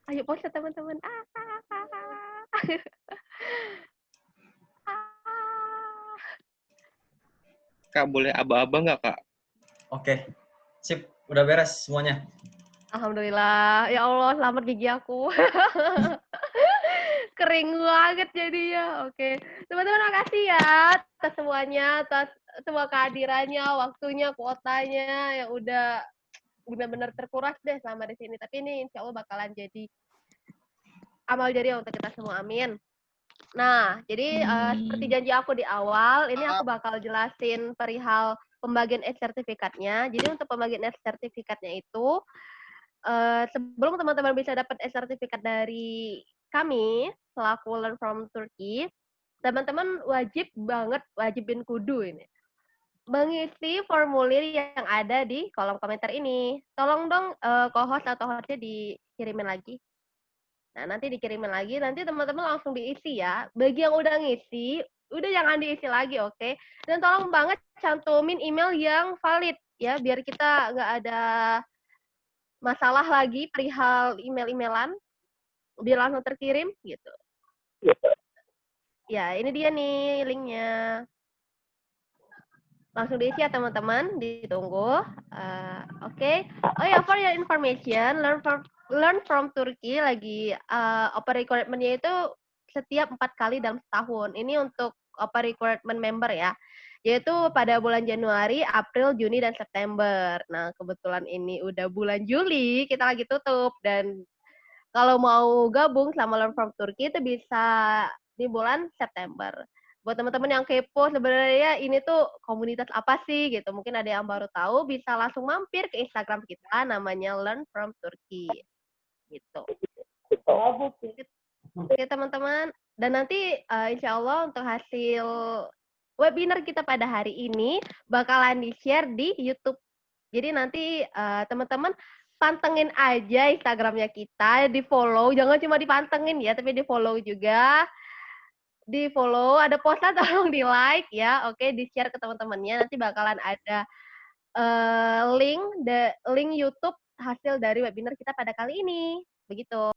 Ayo pose teman-teman. Kak, boleh aba-aba nggak, Kak? Oke. Sip, udah beres semuanya. Alhamdulillah. Ya Allah, selamat gigi aku. Kering banget jadinya. Oke. Teman-teman makasih ya atas semuanya, atas semua kehadirannya, waktunya, kuotanya yang udah benar-benar terkuras deh selama di sini. Tapi ini insya Allah bakalan jadi amal jariah untuk kita semua. Amin. Nah, jadi seperti janji aku di awal, ini aku bakal jelasin perihal pembagian e-sertifikatnya. Jadi untuk pembagian e-sertifikatnya itu, sebelum teman-teman bisa dapat e-sertifikat dari kami, selaku Learn from Turkey, teman-teman wajibin kudu ini. mengisi formulir yang ada di kolom komentar ini. Tolong dong co-host atau hostnya dikirimin lagi. Nah, nanti dikirimin lagi, nanti teman-teman langsung diisi ya. Bagi yang udah ngisi, udah jangan diisi lagi, oke? Dan tolong banget cantumin email yang valid ya, biar kita nggak ada masalah lagi perihal email-emailan, biar langsung terkirim gitu. Ya, ini dia nih linknya. Langsung diisi ya teman-teman, ditunggu. Oke. Oh ya, for your information, Learn from Turkey lagi open recruitment-nya itu setiap 4 kali dalam setahun. Ini untuk open recruitment member ya. Yaitu pada bulan Januari, April, Juni, dan September. Nah, kebetulan ini udah bulan Juli, kita lagi tutup. Dan kalau mau gabung sama Learn from Turkey itu bisa di bulan September. Buat teman-teman yang kepo sebenarnya ini tuh komunitas apa sih gitu. Mungkin ada yang baru tahu, bisa langsung mampir ke Instagram kita namanya Learn from Turkey. Gitu. Oke teman-teman. Dan nanti insya Allah untuk hasil webinar kita pada hari ini bakalan di-share di YouTube. Jadi nanti teman-teman pantengin aja Instagramnya kita, di-follow. Jangan cuma dipantengin ya, tapi di-follow juga. Di-follow, ada postnya tolong di-like ya. Oke, di-share ke teman-temannya. Nanti bakalan ada link YouTube hasil dari webinar kita pada kali ini. Begitu.